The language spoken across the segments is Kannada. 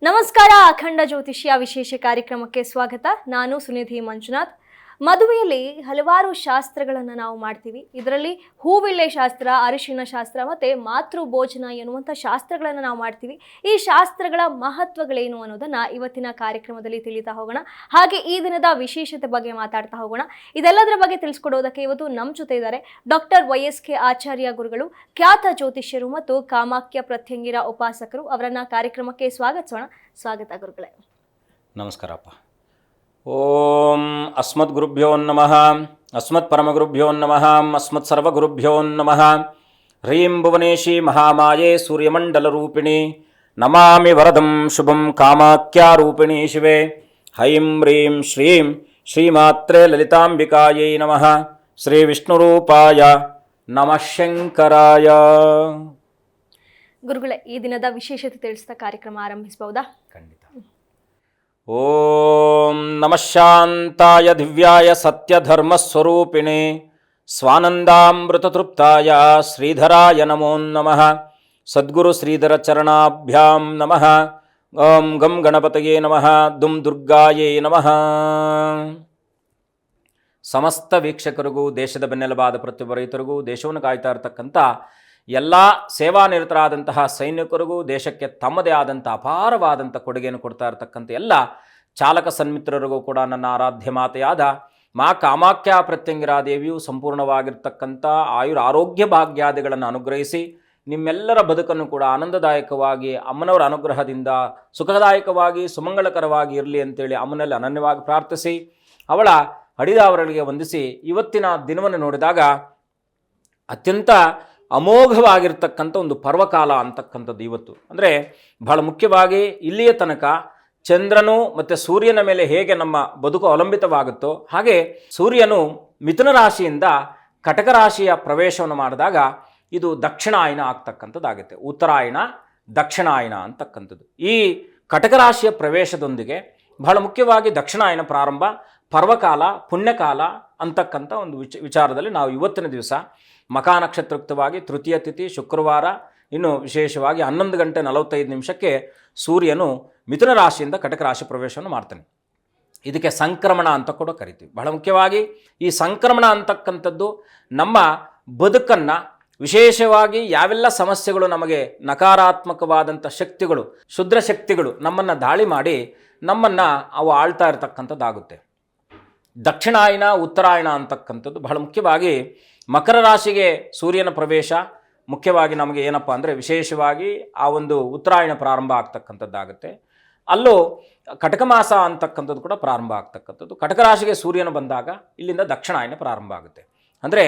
ನಮಸ್ಕಾರ. ಅಖಂಡ ಜ್ಯೋತಿಷ್ಯ ವಿಶೇಷ ಕಾರ್ಯಕ್ರಮಕ್ಕೆ ಸ್ವಾಗತ. ನಾನು ಸುನಿಧಿ ಮಂಜುನಾಥ್. ಮದುವೆಯಲ್ಲಿ ಹಲವಾರು ಶಾಸ್ತ್ರಗಳನ್ನು ನಾವು ಮಾಡ್ತೀವಿ. ಇದರಲ್ಲಿ ಹೂವಿಳ್ಳೆ ಶಾಸ್ತ್ರ, ಅರಿಶಿನ ಶಾಸ್ತ್ರ ಮತ್ತು ಮಾತೃ ಭೋಜನ ಎನ್ನುವಂಥ ಶಾಸ್ತ್ರಗಳನ್ನು ನಾವು ಮಾಡ್ತೀವಿ. ಈ ಶಾಸ್ತ್ರಗಳ ಮಹತ್ವಗಳೇನು ಅನ್ನೋದನ್ನು ಇವತ್ತಿನ ಕಾರ್ಯಕ್ರಮದಲ್ಲಿ ತಿಳಿತಾ ಹೋಗೋಣ. ಹಾಗೆ ಈ ದಿನದ ವಿಶೇಷತೆ ಬಗ್ಗೆ ಮಾತಾಡ್ತಾ ಹೋಗೋಣ. ಇದೆಲ್ಲದರ ಬಗ್ಗೆ ತಿಳಿಸ್ಕೊಡೋದಕ್ಕೆ ಇವತ್ತು ನಮ್ಮ ಜೊತೆ ಇದ್ದಾರೆ ಡಾಕ್ಟರ್ YSK ಆಚಾರ್ಯ ಗುರುಗಳು, ಖ್ಯಾತ ಜ್ಯೋತಿಷ್ಯರು ಮತ್ತು ಕಾಮಾಖ್ಯ ಪ್ರತ್ಯಂಗಿರ ಉಪಾಸಕರು. ಅವರನ್ನ ಕಾರ್ಯಕ್ರಮಕ್ಕೆ ಸ್ವಾಗತಿಸೋಣ. ಸ್ವಾಗತ ಗುರುಗಳೇ. ನಮಸ್ಕಾರಪ್ಪ. ಓಂ ಅಸ್ಮದ್ ಗುರುಭ್ಯೋ ನಮಃ, ಅಸ್ಮತ್ ಪರಮಗುರುಭ್ಯೋ ನಮಃ, ಅಸ್ಮತ್ ಸರ್ವಗುರುಭ್ಯೋ ನಮಃ. ಹ್ರೀಂ ಭುವನೇಶಿ ಮಹಾಮಾಯೇ ಸೂರ್ಯಮಂಡಲ ರೂಪಿಣಿ ನಮಾಮಿ ವರದಂ ಶುಭಂ ಕಾಮಾಖ್ಯಾರೂಪಿಣಿ ಶಿವೆ. ಹೈಂ ಹ್ರೀಂ ಶ್ರೀಂ ಶ್ರೀಮಾತ್ರೇ ಲಲಿತಾಂಬಿಕಾಯೈ ನಮಃ. ಶ್ರೀ ವಿಷ್ಣುರೂಪಾಯ ನಮಃ ಶಂಕರಾಯ. ಗುರುಗಳೇ, ಈ ದಿನದ ವಿಶೇಷತೆ ತಿಳಿಸ್ತಾ ಕಾರ್ಯಕ್ರಮ ಆರಂಭಿಸಬಹುದಾ? ಖಂಡಿತ. ಓಂ ನಮಃ ಶಾಂತಾಯ ದಿವ್ಯಾಯ ಸತ್ಯಧರ್ಮಸ್ವರೂಪಿಣೆ ಸ್ವಾನಂದಾಮೃತತೃಪ್ತಾಯ ಶ್ರೀಧರಾಯ ನಮೋ ನಮಃ. ಸದ್ಗುರು ಶ್ರೀಧರ ಚರಣಾಭ್ಯಾಂ ನಮಃ. ಓಂ ಗಂ ಗಣಪತಯೇ ನಮಃ. ದುಂ ದುರ್ಗಾಯೇ ನಮಃ. ಸಮಸ್ತ ವೀಕ್ಷಕರಿಗೂ, ದೇಶದ ಬೆನ್ನೆಲುಬಾದ ಪ್ರತಿಯೊಬ್ಬ ರೈತರಿಗೂ, ದೇಶವನ್ನು ಕಾಯ್ತಾ ಇರತಕ್ಕಂಥ ಎಲ್ಲ ಸೇವಾನಿರತರಾದಂತಹ ಸೈನಿಕರಿಗೂ, ದೇಶಕ್ಕೆ ತಮ್ಮದೇ ಆದಂಥ ಅಪಾರವಾದಂಥ ಕೊಡುಗೆಯನ್ನು ಕೊಡ್ತಾ ಇರತಕ್ಕಂಥ ಎಲ್ಲ ಚಾಲಕ ಸನ್ಮಿತ್ರರಿಗೂ ಕೂಡ ನನ್ನ ಆರಾಧ್ಯ ಮಾತೆಯಾದ ಮಾ ಕಾಮಾಖ್ಯ ಪ್ರತ್ಯಂಗಿರಾ ದೇವಿಯು ಸಂಪೂರ್ಣವಾಗಿರ್ತಕ್ಕಂಥ ಆರೋಗ್ಯ ಭಾಗ್ಯಾದಿಗಳನ್ನು ಅನುಗ್ರಹಿಸಿ ನಿಮ್ಮೆಲ್ಲರ ಬದುಕನ್ನು ಕೂಡ ಆನಂದದಾಯಕವಾಗಿ ಅಮ್ಮನವರ ಅನುಗ್ರಹದಿಂದ ಸುಖದಾಯಕವಾಗಿ ಸುಮಂಗಳಕರವಾಗಿ ಇರಲಿ ಅಂತೇಳಿ ಅಮ್ಮನಲ್ಲಿ ಅನನ್ಯವಾಗಿ ಪ್ರಾರ್ಥಿಸಿ ಅವಳ ಹಡಿದಾವರಗಳಿಗೆ ವಂದಿಸಿ ಇವತ್ತಿನ ದಿನವನ್ನು ನೋಡಿದಾಗ ಅತ್ಯಂತ ಅಮೋಘವಾಗಿರ್ತಕ್ಕಂಥ ಒಂದು ಪರ್ವಕಾಲ ಅಂತಕ್ಕಂಥದ್ದು ಇವತ್ತು. ಅಂದರೆ ಬಹಳ ಮುಖ್ಯವಾಗಿ ಇಲ್ಲಿಯ ತನಕ ಚಂದ್ರನು ಮತ್ತು ಸೂರ್ಯನ ಮೇಲೆ ಹೇಗೆ ನಮ್ಮ ಬದುಕು ಅವಲಂಬಿತವಾಗುತ್ತೋ ಹಾಗೆ ಸೂರ್ಯನು ಮಿಥುನ ರಾಶಿಯಿಂದ ಕಟಕ ರಾಶಿಯ ಪ್ರವೇಶವನ್ನು ಮಾಡಿದಾಗ ಇದು ದಕ್ಷಿಣಾಯನ ಆಗ್ತಕ್ಕಂಥದ್ದಾಗುತ್ತೆ. ಉತ್ತರಾಯಣ, ದಕ್ಷಿಣಾಯನ ಅಂತಕ್ಕಂಥದ್ದು. ಈ ಕಟಕ ರಾಶಿಯ ಪ್ರವೇಶದೊಂದಿಗೆ ಬಹಳ ಮುಖ್ಯವಾಗಿ ದಕ್ಷಿಣಾಯನ ಪ್ರಾರಂಭ, ಪರ್ವಕಾಲ, ಪುಣ್ಯಕಾಲ ಅಂತಕ್ಕಂಥ ಒಂದು ವಿಚಾರದಲ್ಲಿ ನಾವು ಇವತ್ತಿನ ದಿವಸ ಮಖಾ ನಕ್ಷತ್ರಯುಕ್ತವಾಗಿ ತೃತೀಯ ತಿಥಿ ಶುಕ್ರವಾರ, ಇನ್ನು ವಿಶೇಷವಾಗಿ 11:45 ಸೂರ್ಯನು ಮಿಥುನ ರಾಶಿಯಿಂದ ಕಟಕ ರಾಶಿ ಪ್ರವೇಶವನ್ನು ಮಾಡ್ತಾನೆ. ಇದಕ್ಕೆ ಸಂಕ್ರಮಣ ಅಂತ ಕೂಡ ಕರಿತೀವಿ. ಬಹಳ ಮುಖ್ಯವಾಗಿ ಈ ಸಂಕ್ರಮಣ ಅಂತಕ್ಕಂಥದ್ದು ನಮ್ಮ ಬದುಕನ್ನು ವಿಶೇಷವಾಗಿ ಯಾವೆಲ್ಲ ಸಮಸ್ಯೆಗಳು ನಮಗೆ ನಕಾರಾತ್ಮಕವಾದಂಥ ಶಕ್ತಿಗಳು, ಕ್ಷುದ್ರ ಶಕ್ತಿಗಳು ನಮ್ಮನ್ನು ದಾಳಿ ಮಾಡಿ ನಮ್ಮನ್ನು ಅವು ಆಳ್ತಾ ಇರತಕ್ಕಂಥದ್ದಾಗುತ್ತೆ. ದಕ್ಷಿಣಾಯನ, ಉತ್ತರಾಯಣ ಅಂತಕ್ಕಂಥದ್ದು ಬಹಳ ಮುಖ್ಯವಾಗಿ ಮಕರ ರಾಶಿಗೆ ಸೂರ್ಯನ ಪ್ರವೇಶ ಮುಖ್ಯವಾಗಿ ನಮಗೆ ಏನಪ್ಪ ಅಂದರೆ ವಿಶೇಷವಾಗಿ ಆ ಒಂದು ಉತ್ತರಾಯಣ ಪ್ರಾರಂಭ ಆಗ್ತಕ್ಕಂಥದ್ದಾಗುತ್ತೆ. ಅಲ್ಲೂ ಕಟಕ ಮಾಸ ಅಂತಕ್ಕಂಥದ್ದು ಕೂಡ ಪ್ರಾರಂಭ ಆಗ್ತಕ್ಕಂಥದ್ದು. ಕಟಕ ರಾಶಿಗೆ ಸೂರ್ಯನ ಬಂದಾಗ ಇಲ್ಲಿಂದ ದಕ್ಷಿಣಾಯನ ಪ್ರಾರಂಭ ಆಗುತ್ತೆ. ಅಂದರೆ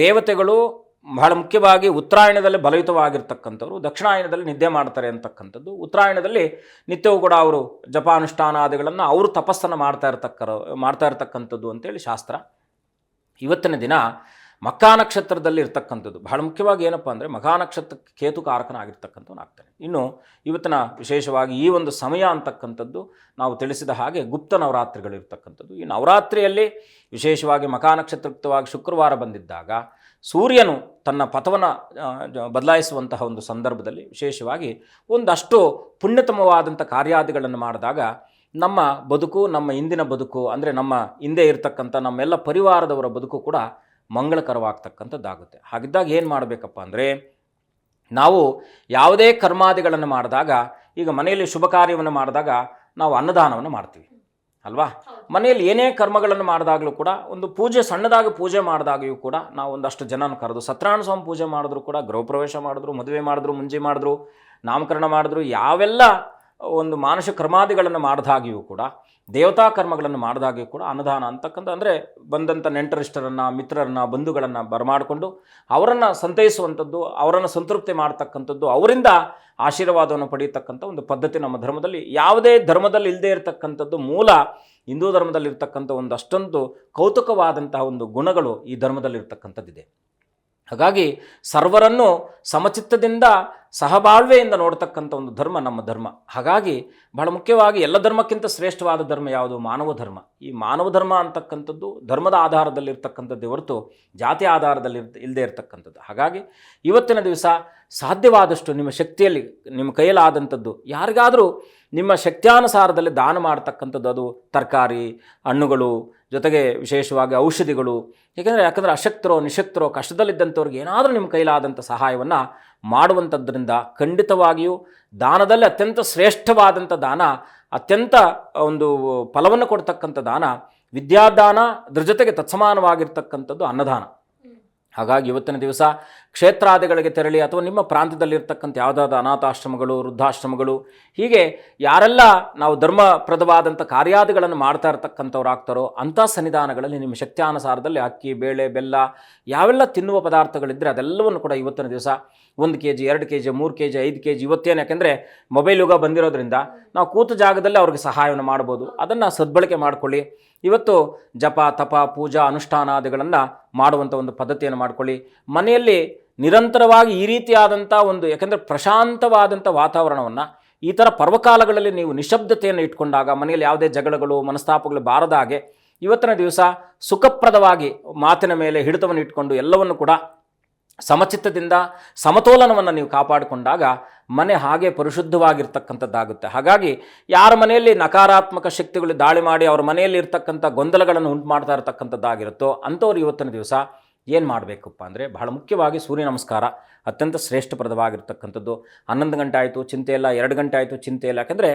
ದೇವತೆಗಳು ಬಹಳ ಮುಖ್ಯವಾಗಿ ಉತ್ತರಾಯಣದಲ್ಲಿ ಬಲಯುತವಾಗಿರ್ತಕ್ಕಂಥವ್ರು ದಕ್ಷಿಣಾಯನದಲ್ಲಿ ನಿದ್ದೆ ಮಾಡ್ತಾರೆ ಅಂತಕ್ಕಂಥದ್ದು. ಉತ್ತರಾಯಣದಲ್ಲಿ ನಿತ್ಯವೂ ಕೂಡ ಅವರು ಜಪಾನುಷ್ಠಾನಾದಿಗಳನ್ನು ಅವರು ತಪಸ್ಸನ್ನು ಮಾಡ್ತಾ ಇರ್ತಕ್ಕಂಥದ್ದು ಅಂತೇಳಿ ಶಾಸ್ತ್ರ. ಇವತ್ತಿನ ದಿನ ಮಖಾ ನಕ್ಷತ್ರದಲ್ಲಿ ಇರ್ತಕ್ಕಂಥದ್ದು ಬಹಳ ಮುಖ್ಯವಾಗಿ ಏನಪ್ಪ ಅಂದರೆ ಮಖಾ ನಕ್ಷತ್ರಕ್ಕೆ ಕೇತುಕಾರಕನಾಗಿರ್ತಕ್ಕಂಥವ್ನು ಆಗ್ತಾನೆ. ಇನ್ನು ಇವತ್ತಿನ ವಿಶೇಷವಾಗಿ ಈ ಒಂದು ಸಮಯ ಅಂತಕ್ಕಂಥದ್ದು ನಾವು ತಿಳಿಸಿದ ಹಾಗೆ ಗುಪ್ತ ನವರಾತ್ರಿಗಳಿರ್ತಕ್ಕಂಥದ್ದು. ಈ ನವರಾತ್ರಿಯಲ್ಲಿ ವಿಶೇಷವಾಗಿ ಮಖಾ ನಕ್ಷತ್ರಯುಕ್ತವಾಗಿ ಶುಕ್ರವಾರ ಬಂದಿದ್ದಾಗ ಸೂರ್ಯನು ತನ್ನ ಪಥವನ್ನು ಬದಲಾಯಿಸುವಂತಹ ಒಂದು ಸಂದರ್ಭದಲ್ಲಿ ವಿಶೇಷವಾಗಿ ಒಂದಷ್ಟು ಪುಣ್ಯತಮವಾದಂಥ ಕಾರ್ಯಾದಿಗಳನ್ನು ಮಾಡಿದಾಗ ನಮ್ಮ ಬದುಕು, ನಮ್ಮ ಇಂದಿನ ಬದುಕು ಅಂದರೆ ನಮ್ಮ ಹಿಂದೆ ಇರತಕ್ಕಂಥ ನಮ್ಮೆಲ್ಲ ಪರಿವಾರದವರ ಬದುಕು ಕೂಡ ಮಂಗಳಕರವಾಗ್ತಕ್ಕಂಥದ್ದಾಗುತ್ತೆ. ಹಾಗಿದ್ದಾಗ ಏನು ಮಾಡಬೇಕಪ್ಪ ಅಂದರೆ ನಾವು ಯಾವುದೇ ಕರ್ಮಾದಿಗಳನ್ನು ಮಾಡಿದಾಗ, ಈಗ ಮನೆಯಲ್ಲಿ ಶುಭ ಕಾರ್ಯವನ್ನು ಮಾಡಿದಾಗ ನಾವು ಅನ್ನದಾನವನ್ನು ಮಾಡ್ತೀವಿ ಅಲ್ವಾ. ಮನೆಯಲ್ಲಿ ಏನೇ ಕರ್ಮಗಳನ್ನು ಮಾಡಿದಾಗಲೂ ಕೂಡ ಒಂದು ಪೂಜೆ, ಸಣ್ಣದಾಗಿ ಪೂಜೆ ಮಾಡಿದಾಗಿಯೂ ಕೂಡ ನಾವು ಒಂದಷ್ಟು ಜನನ ಕರೆದು ಸತ್ಯನಾರಾಯಣ ಸ್ವಾಮಿ ಪೂಜೆ ಮಾಡಿದ್ರು ಕೂಡ, ಗೃಹ ಪ್ರವೇಶ ಮಾಡಿದ್ರು, ಮದುವೆ ಮಾಡಿದ್ರು, ಮುಂಜಿ ಮಾಡಿದ್ರು, ನಾಮಕರಣ ಮಾಡಿದ್ರು, ಯಾವೆಲ್ಲ ಒಂದು ಮಾನಸಿಕ ಕರ್ಮಾದಿಗಳನ್ನು ಮಾಡಿದಾಗಿಯೂ ಕೂಡ, ದೇವತಾ ಕರ್ಮಗಳನ್ನು ಮಾಡಿದಾಗಿಯೂ ಕೂಡ ಅನ್ನದಾನ ಅಂತಕ್ಕಂಥ ಅಂದರೆ ಬಂದಂಥ ನೆಂಟರಿಷ್ಟರನ್ನು, ಮಿತ್ರರನ್ನು, ಬಂಧುಗಳನ್ನು ಬರಮಾಡಿಕೊಂಡು ಅವರನ್ನು ಸಂತೈಸುವಂಥದ್ದು, ಅವರನ್ನು ಸಂತೃಪ್ತಿ ಮಾಡ್ತಕ್ಕಂಥದ್ದು, ಅವರಿಂದ ಆಶೀರ್ವಾದವನ್ನು ಪಡೆಯತಕ್ಕಂಥ ಒಂದು ಪದ್ಧತಿ ನಮ್ಮ ಧರ್ಮದಲ್ಲಿ, ಯಾವುದೇ ಧರ್ಮದಲ್ಲಿ ಇಲ್ಲದೇ ಇರತಕ್ಕಂಥದ್ದು, ಮೂಲ ಹಿಂದೂ ಧರ್ಮದಲ್ಲಿ ಇರ್ತಕ್ಕಂಥ ಒಂದು ಅಷ್ಟೊಂದು ಕೌತುಕವಾದಂತಹ ಒಂದು ಗುಣಗಳು ಈ ಧರ್ಮದಲ್ಲಿರ್ತಕ್ಕಂಥದ್ದಿದೆ. ಹಾಗಾಗಿ ಸರ್ವರನ್ನು ಸಮಚಿತ್ತದಿಂದ ಸಹಬಾಳ್ವೆಯಿಂದ ನೋಡ್ತಕ್ಕಂಥ ಒಂದು ಧರ್ಮ ನಮ್ಮ ಧರ್ಮ. ಹಾಗಾಗಿ ಬಹಳ ಮುಖ್ಯವಾಗಿ ಎಲ್ಲ ಧರ್ಮಕ್ಕಿಂತ ಶ್ರೇಷ್ಠವಾದ ಧರ್ಮ ಯಾವುದು? ಮಾನವ ಧರ್ಮ. ಈ ಮಾನವ ಧರ್ಮ ಅಂತಕ್ಕಂಥದ್ದು ಧರ್ಮದ ಆಧಾರದಲ್ಲಿರ್ತಕ್ಕಂಥದ್ದೇ ಹೊರತು ಜಾತಿ ಆಧಾರದಲ್ಲಿ ಇಲ್ಲದೆ ಇರತಕ್ಕಂಥದ್ದು. ಹಾಗಾಗಿ ಇವತ್ತಿನ ದಿವಸ ಸಾಧ್ಯವಾದಷ್ಟು ನಿಮ್ಮ ಶಕ್ತಿಯಲ್ಲಿ, ನಿಮ್ಮ ಕೈಯಲ್ಲಾದಂಥದ್ದು ಯಾರಿಗಾದರೂ ನಿಮ್ಮ ಶಕ್ತ್ಯಾನುಸಾರದಲ್ಲಿ ದಾನ ಮಾಡ್ತಕ್ಕಂಥದ್ದು, ಅದು ತರಕಾರಿ, ಹಣ್ಣುಗಳು, ಜೊತೆಗೆ ವಿಶೇಷವಾಗಿ ಔಷಧಿಗಳು. ಯಾಕಂದರೆ ಅಶಕ್ತರೋ ನಿಶಕ್ತರೋ ಕಷ್ಟದಲ್ಲಿದ್ದಂಥವ್ರಿಗೆ ಏನಾದರೂ ನಿಮ್ಮ ಕೈಲಾದಂಥ ಸಹಾಯವನ್ನು ಮಾಡುವಂಥದ್ರಿಂದ ಖಂಡಿತವಾಗಿಯೂ ದಾನದಲ್ಲಿ ಅತ್ಯಂತ ಶ್ರೇಷ್ಠವಾದಂಥ ದಾನ, ಅತ್ಯಂತ ಒಂದು ಫಲವನ್ನು ಕೊಡ್ತಕ್ಕಂಥ ದಾನ ವಿದ್ಯಾದಾನ, ಅದ್ರ ಜೊತೆಗೆ ತತ್ಸಮಾನವಾಗಿರ್ತಕ್ಕಂಥದ್ದು ಅನ್ನದಾನ. ಹಾಗಾಗಿ ಇವತ್ತಿನ ದಿವಸ ಕ್ಷೇತ್ರಾದಿಗಳಿಗೆ ತೆರಳಿ ಅಥವಾ ನಿಮ್ಮ ಪ್ರಾಂತ್ಯದಲ್ಲಿರ್ತಕ್ಕಂಥ ಯಾವುದಾದ್ರು ಅನಾಥಾಶ್ರಮಗಳು, ವೃದ್ಧಾಶ್ರಮಗಳು, ಹೀಗೆ ಯಾರೆಲ್ಲ ನಾವು ಧರ್ಮಪ್ರದವಾದಂಥ ಕಾರ್ಯಾದಿಗಳನ್ನು ಮಾಡ್ತಾ ಇರ್ತಕ್ಕಂಥವ್ರು ಆಗ್ತಾರೋ ಅಂಥ ಸನ್ನಿಧಾನಗಳಲ್ಲಿ ನಿಮ್ಮ ಶಕ್ತ್ಯಾನುಸಾರದಲ್ಲಿ ಅಕ್ಕಿ, ಬೇಳೆ, ಬೆಲ್ಲ ಯಾವೆಲ್ಲ ತಿನ್ನುವ ಪದಾರ್ಥಗಳಿದ್ದರೆ ಅದೆಲ್ಲವನ್ನು ಕೂಡ ಇವತ್ತಿನ ದಿವಸ 1 kg 2 kg 3 kg 5 kg ಇವತ್ತೇನು, ಯಾಕೆಂದರೆ ಮೊಬೈಲ್ ಯುಗ ಬಂದಿರೋದ್ರಿಂದ ನಾವು ಕೂತ ಜಾಗದಲ್ಲೇ ಅವ್ರಿಗೆ ಸಹಾಯವನ್ನು ಮಾಡ್ಬೋದು. ಅದನ್ನು ಸದ್ಬಳಕೆ ಮಾಡಿಕೊಳ್ಳಿ. ಇವತ್ತು ಜಪ, ತಪ, ಪೂಜಾ, ಅನುಷ್ಠಾನಾದಿಗಳನ್ನು ಮಾಡುವಂಥ ಒಂದು ಪದ್ಧತಿಯನ್ನು ಮಾಡಿಕೊಳ್ಳಿ. ಮನೆಯಲ್ಲಿ ನಿರಂತರವಾಗಿ ಈ ರೀತಿಯಾದಂಥ ಒಂದು, ಯಾಕೆಂದರೆ ಪ್ರಶಾಂತವಾದಂಥ ವಾತಾವರಣವನ್ನು ಈ ಥರ ಪರ್ವಕಾಲಗಳಲ್ಲಿ ನೀವು ನಿಶಬ್ದತೆಯನ್ನು ಇಟ್ಕೊಂಡಾಗ ಮನೆಯಲ್ಲಿ ಯಾವುದೇ ಜಗಳಗಳು, ಮನಸ್ತಾಪಗಳು ಬಾರದ ಹಾಗೆ ಇವತ್ತಿನ ದಿವಸ ಸುಖಪ್ರದವಾಗಿ ಮಾತಿನ ಮೇಲೆ ಹಿಡಿತವನ್ನು ಇಟ್ಕೊಂಡು ಎಲ್ಲವನ್ನು ಕೂಡ ಸಮಚಿತ್ತದಿಂದ ಸಮತೋಲನವನ್ನು ನೀವು ಕಾಪಾಡಿಕೊಂಡಾಗ ಮನೆ ಹಾಗೆ ಪರಿಶುದ್ಧವಾಗಿರ್ತಕ್ಕಂಥದ್ದಾಗುತ್ತೆ. ಹಾಗಾಗಿ ಯಾರ ಮನೆಯಲ್ಲಿ ನಕಾರಾತ್ಮಕ ಶಕ್ತಿಗಳು ದಾಳಿ ಮಾಡಿ ಅವ್ರ ಮನೆಯಲ್ಲಿ ಇರ್ತಕ್ಕಂಥ ಗೊಂದಲಗಳನ್ನು ಉಂಟು ಮಾಡ್ತಾ ಇರತಕ್ಕಂಥದ್ದಾಗಿರುತ್ತೋ ಅಂಥವ್ರು ಇವತ್ತಿನ ದಿವಸ ಏನು ಮಾಡಬೇಕಪ್ಪ ಅಂದರೆ, ಬಹಳ ಮುಖ್ಯವಾಗಿ ಸೂರ್ಯ ನಮಸ್ಕಾರ ಅತ್ಯಂತ ಶ್ರೇಷ್ಠಪ್ರದವಾಗಿರ್ತಕ್ಕಂಥದ್ದು. 11 ಗಂಟೆ ಆಯಿತು ಚಿಂತೆ ಇಲ್ಲ, 2 ಗಂಟೆ ಆಯಿತು ಚಿಂತೆ ಇಲ್ಲ. ಯಾಕೆಂದರೆ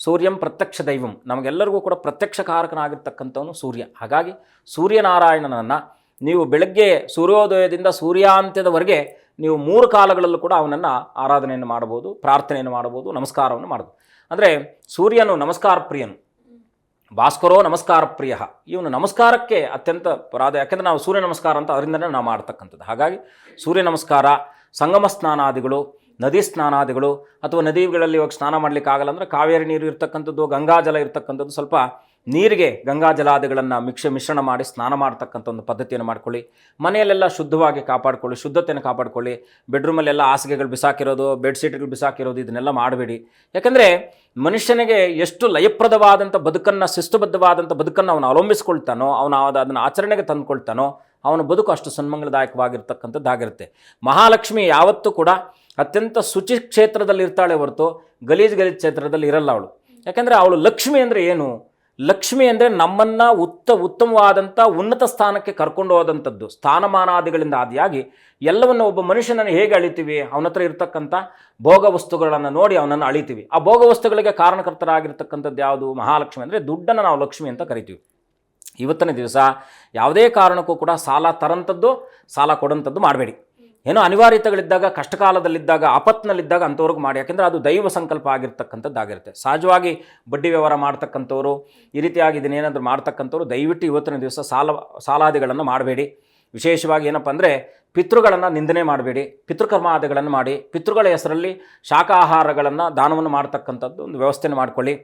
ಸೂರ್ಯಂ ಪ್ರತ್ಯಕ್ಷ ದೈವಂ, ನಮಗೆಲ್ಲರಿಗೂ ಕೂಡ ಪ್ರತ್ಯಕ್ಷ ಕಾರಕನಾಗಿರ್ತಕ್ಕಂಥವನು ಸೂರ್ಯ. ಹಾಗಾಗಿ ಸೂರ್ಯನಾರಾಯಣನನ್ನು ನೀವು ಬೆಳಗ್ಗೆ ಸೂರ್ಯೋದಯದಿಂದ ಸೂರ್ಯಾಂತ್ಯದವರೆಗೆ ನೀವು 3 ಕಾಲಗಳಲ್ಲೂ ಕೂಡ ಅವನನ್ನು ಆರಾಧನೆಯನ್ನು ಮಾಡ್ಬೋದು, ಪ್ರಾರ್ಥನೆಯನ್ನು ಮಾಡ್ಬೋದು, ನಮಸ್ಕಾರವನ್ನು ಮಾಡ್ಬೋದು. ಅಂದರೆ ಸೂರ್ಯನು ನಮಸ್ಕಾರ ಪ್ರಿಯನು, ಭಾಸ್ಕರೋ ನಮಸ್ಕಾರ ಪ್ರಿಯ. ಇವನು ನಮಸ್ಕಾರಕ್ಕೆ ಅತ್ಯಂತ ಯಾಕೆಂದರೆ ನಾವು ಸೂರ್ಯ ನಮಸ್ಕಾರ ಅಂತ ಅದರಿಂದನೇ ನಾವು ಮಾಡ್ತಕ್ಕಂಥದ್ದು. ಹಾಗಾಗಿ ಸೂರ್ಯ ನಮಸ್ಕಾರ, ಸಂಗಮ ಸ್ನಾನಾದಿಗಳು, ನದಿ ಸ್ನಾನಾದಿಗಳು, ಅಥವಾ ನದಿಗಳಲ್ಲಿ ಇವಾಗ ಸ್ನಾನ ಮಾಡಲಿಕ್ಕೆ ಆಗಲ್ಲ ಅಂದರೆ ಕಾವೇರಿ ನೀರು ಇರ್ತಕ್ಕಂಥದ್ದು, ಗಂಗಾಜಲ ಇರ್ತಕ್ಕಂಥದ್ದು, ಸ್ವಲ್ಪ ನೀರಿಗೆ ಗಂಗಾಜಲಾದಿಗಳನ್ನು ಮಿಶ್ರಣ ಮಾಡಿ ಸ್ನಾನ ಮಾಡ್ತಕ್ಕಂಥ ಒಂದು ಪದ್ಧತಿಯನ್ನು ಮಾಡ್ಕೊಳ್ಳಿ. ಮನೆಯಲ್ಲೆಲ್ಲ ಶುದ್ಧವಾಗಿ ಕಾಪಾಡ್ಕೊಳ್ಳಿ, ಶುದ್ಧತೆಯನ್ನು ಕಾಪಾಡ್ಕೊಳ್ಳಿ. ಬೆಡ್ರೂಮಲ್ಲೆಲ್ಲ ಹಾಸಿಗೆಗಳು ಬಿಸಾಕಿರೋದು, ಬೆಡ್ಶೀಟ್ಗಳು ಬಿಸಾಕಿರೋದು ಇದನ್ನೆಲ್ಲ ಮಾಡಬೇಡಿ. ಯಾಕೆಂದರೆ ಮನುಷ್ಯನಿಗೆ ಎಷ್ಟು ಲಯಪ್ರದವಾದಂಥ ಬದುಕನ್ನು, ಶಿಸ್ತುಬದ್ಧವಾದಂಥ ಬದುಕನ್ನು ಅವನು ಅವಲಂಬಿಸ್ಕೊಳ್ತಾನೋ, ಅವನು ಅದನ್ನು ಆಚರಣೆಗೆ ತಂದುಕೊಳ್ತಾನೋ, ಅವನ ಬದುಕು ಅಷ್ಟು ಸನ್ಮಂಗಲದಾಯಕವಾಗಿರ್ತಕ್ಕಂಥದ್ದಾಗಿರುತ್ತೆ. ಮಹಾಲಕ್ಷ್ಮಿ ಯಾವತ್ತೂ ಕೂಡ ಅತ್ಯಂತ ಶುಚಿ ಕ್ಷೇತ್ರದಲ್ಲಿ ಇರ್ತಾಳೆ ಹೊರತು ಗಲೀಜು ಕ್ಷೇತ್ರದಲ್ಲಿ ಇರಲ್ಲ ಅವಳು. ಯಾಕೆಂದರೆ ಅವಳು ಲಕ್ಷ್ಮಿ ಅಂದರೆ ಏನು? ಲಕ್ಷ್ಮಿ ಅಂದರೆ ನಮ್ಮನ್ನು ಉತ್ತಮವಾದಂಥ ಉನ್ನತ ಸ್ಥಾನಕ್ಕೆ ಕರ್ಕೊಂಡು ಹೋದಂಥದ್ದು. ಸ್ಥಾನಮಾನಾದಿಗಳಿಂದ ಆದಿಯಾಗಿ ಎಲ್ಲವನ್ನು, ಒಬ್ಬ ಮನುಷ್ಯನನ್ನು ಹೇಗೆ ಅಳಿತೀವಿ? ಅವನ ಹತ್ರ ಇರ್ತಕ್ಕಂಥ ಭೋಗ ವಸ್ತುಗಳನ್ನು ನೋಡಿ ಅವನನ್ನು ಅಳಿತೀವಿ. ಆ ಭೋಗ ವಸ್ತುಗಳಿಗೆ ಕಾರಣಕರ್ತರಾಗಿರ್ತಕ್ಕಂಥದ್ದು ಯಾವುದು? ಮಹಾಲಕ್ಷ್ಮಿ. ಅಂದರೆ ದುಡ್ಡನ್ನು ನಾವು ಲಕ್ಷ್ಮಿ ಅಂತ ಕರಿತೀವಿ. ಇವತ್ತಿನ ದಿವಸ ಯಾವುದೇ ಕಾರಣಕ್ಕೂ ಕೂಡ ಸಾಲ ತರಂಥದ್ದು, ಸಾಲ ಕೊಡೋಂಥದ್ದು ಮಾಡಬೇಡಿ. ಏನೋ ಅನಿವಾರ್ಯತೆಗಳಿದ್ದಾಗ, ಕಷ್ಟಕಾಲದಲ್ಲಿದ್ದಾಗ, ಆಪತ್ನಲ್ಲಿದ್ದಾಗ ಅಂಥವ್ರಿಗೆ ಮಾಡಿ. ಯಾಕೆಂದರೆ ಅದು ದೈವ ಸಂಕಲ್ಪ ಆಗಿರ್ತಕ್ಕಂಥದ್ದಾಗಿರುತ್ತೆ. ಸಹಜವಾಗಿ ಬಡ್ಡಿ ವ್ಯವಹಾರ ಮಾಡ್ತಕ್ಕಂಥವ್ರು, ಈ ರೀತಿಯಾಗಿ ಇದನ್ನೇನಾದರೂ ಮಾಡ್ತಕ್ಕಂಥವ್ರು ದಯವಿಟ್ಟು ಇವತ್ತಿನ ದಿವಸ ಸಾಲಾದಿಗಳನ್ನು ಮಾಡಬೇಡಿ. ವಿಶೇಷವಾಗಿ ಏನಪ್ಪ ಅಂದರೆ ಪಿತೃಗಳನ್ನು ನಿಂದನೆ ಮಾಡಬೇಡಿ, ಪಿತೃಕರ್ಮಾದಿಗಳನ್ನು ಮಾಡಿ, ಪಿತೃಗಳ ಹೆಸರಲ್ಲಿ ಶಾಖಾಹಾರಗಳನ್ನು ದಾನವನ್ನು ಮಾಡ್ತಕ್ಕಂಥದ್ದು ಒಂದು ವ್ಯವಸ್ಥೆಯನ್ನು ಮಾಡಿಕೊಳ್ಳಿ.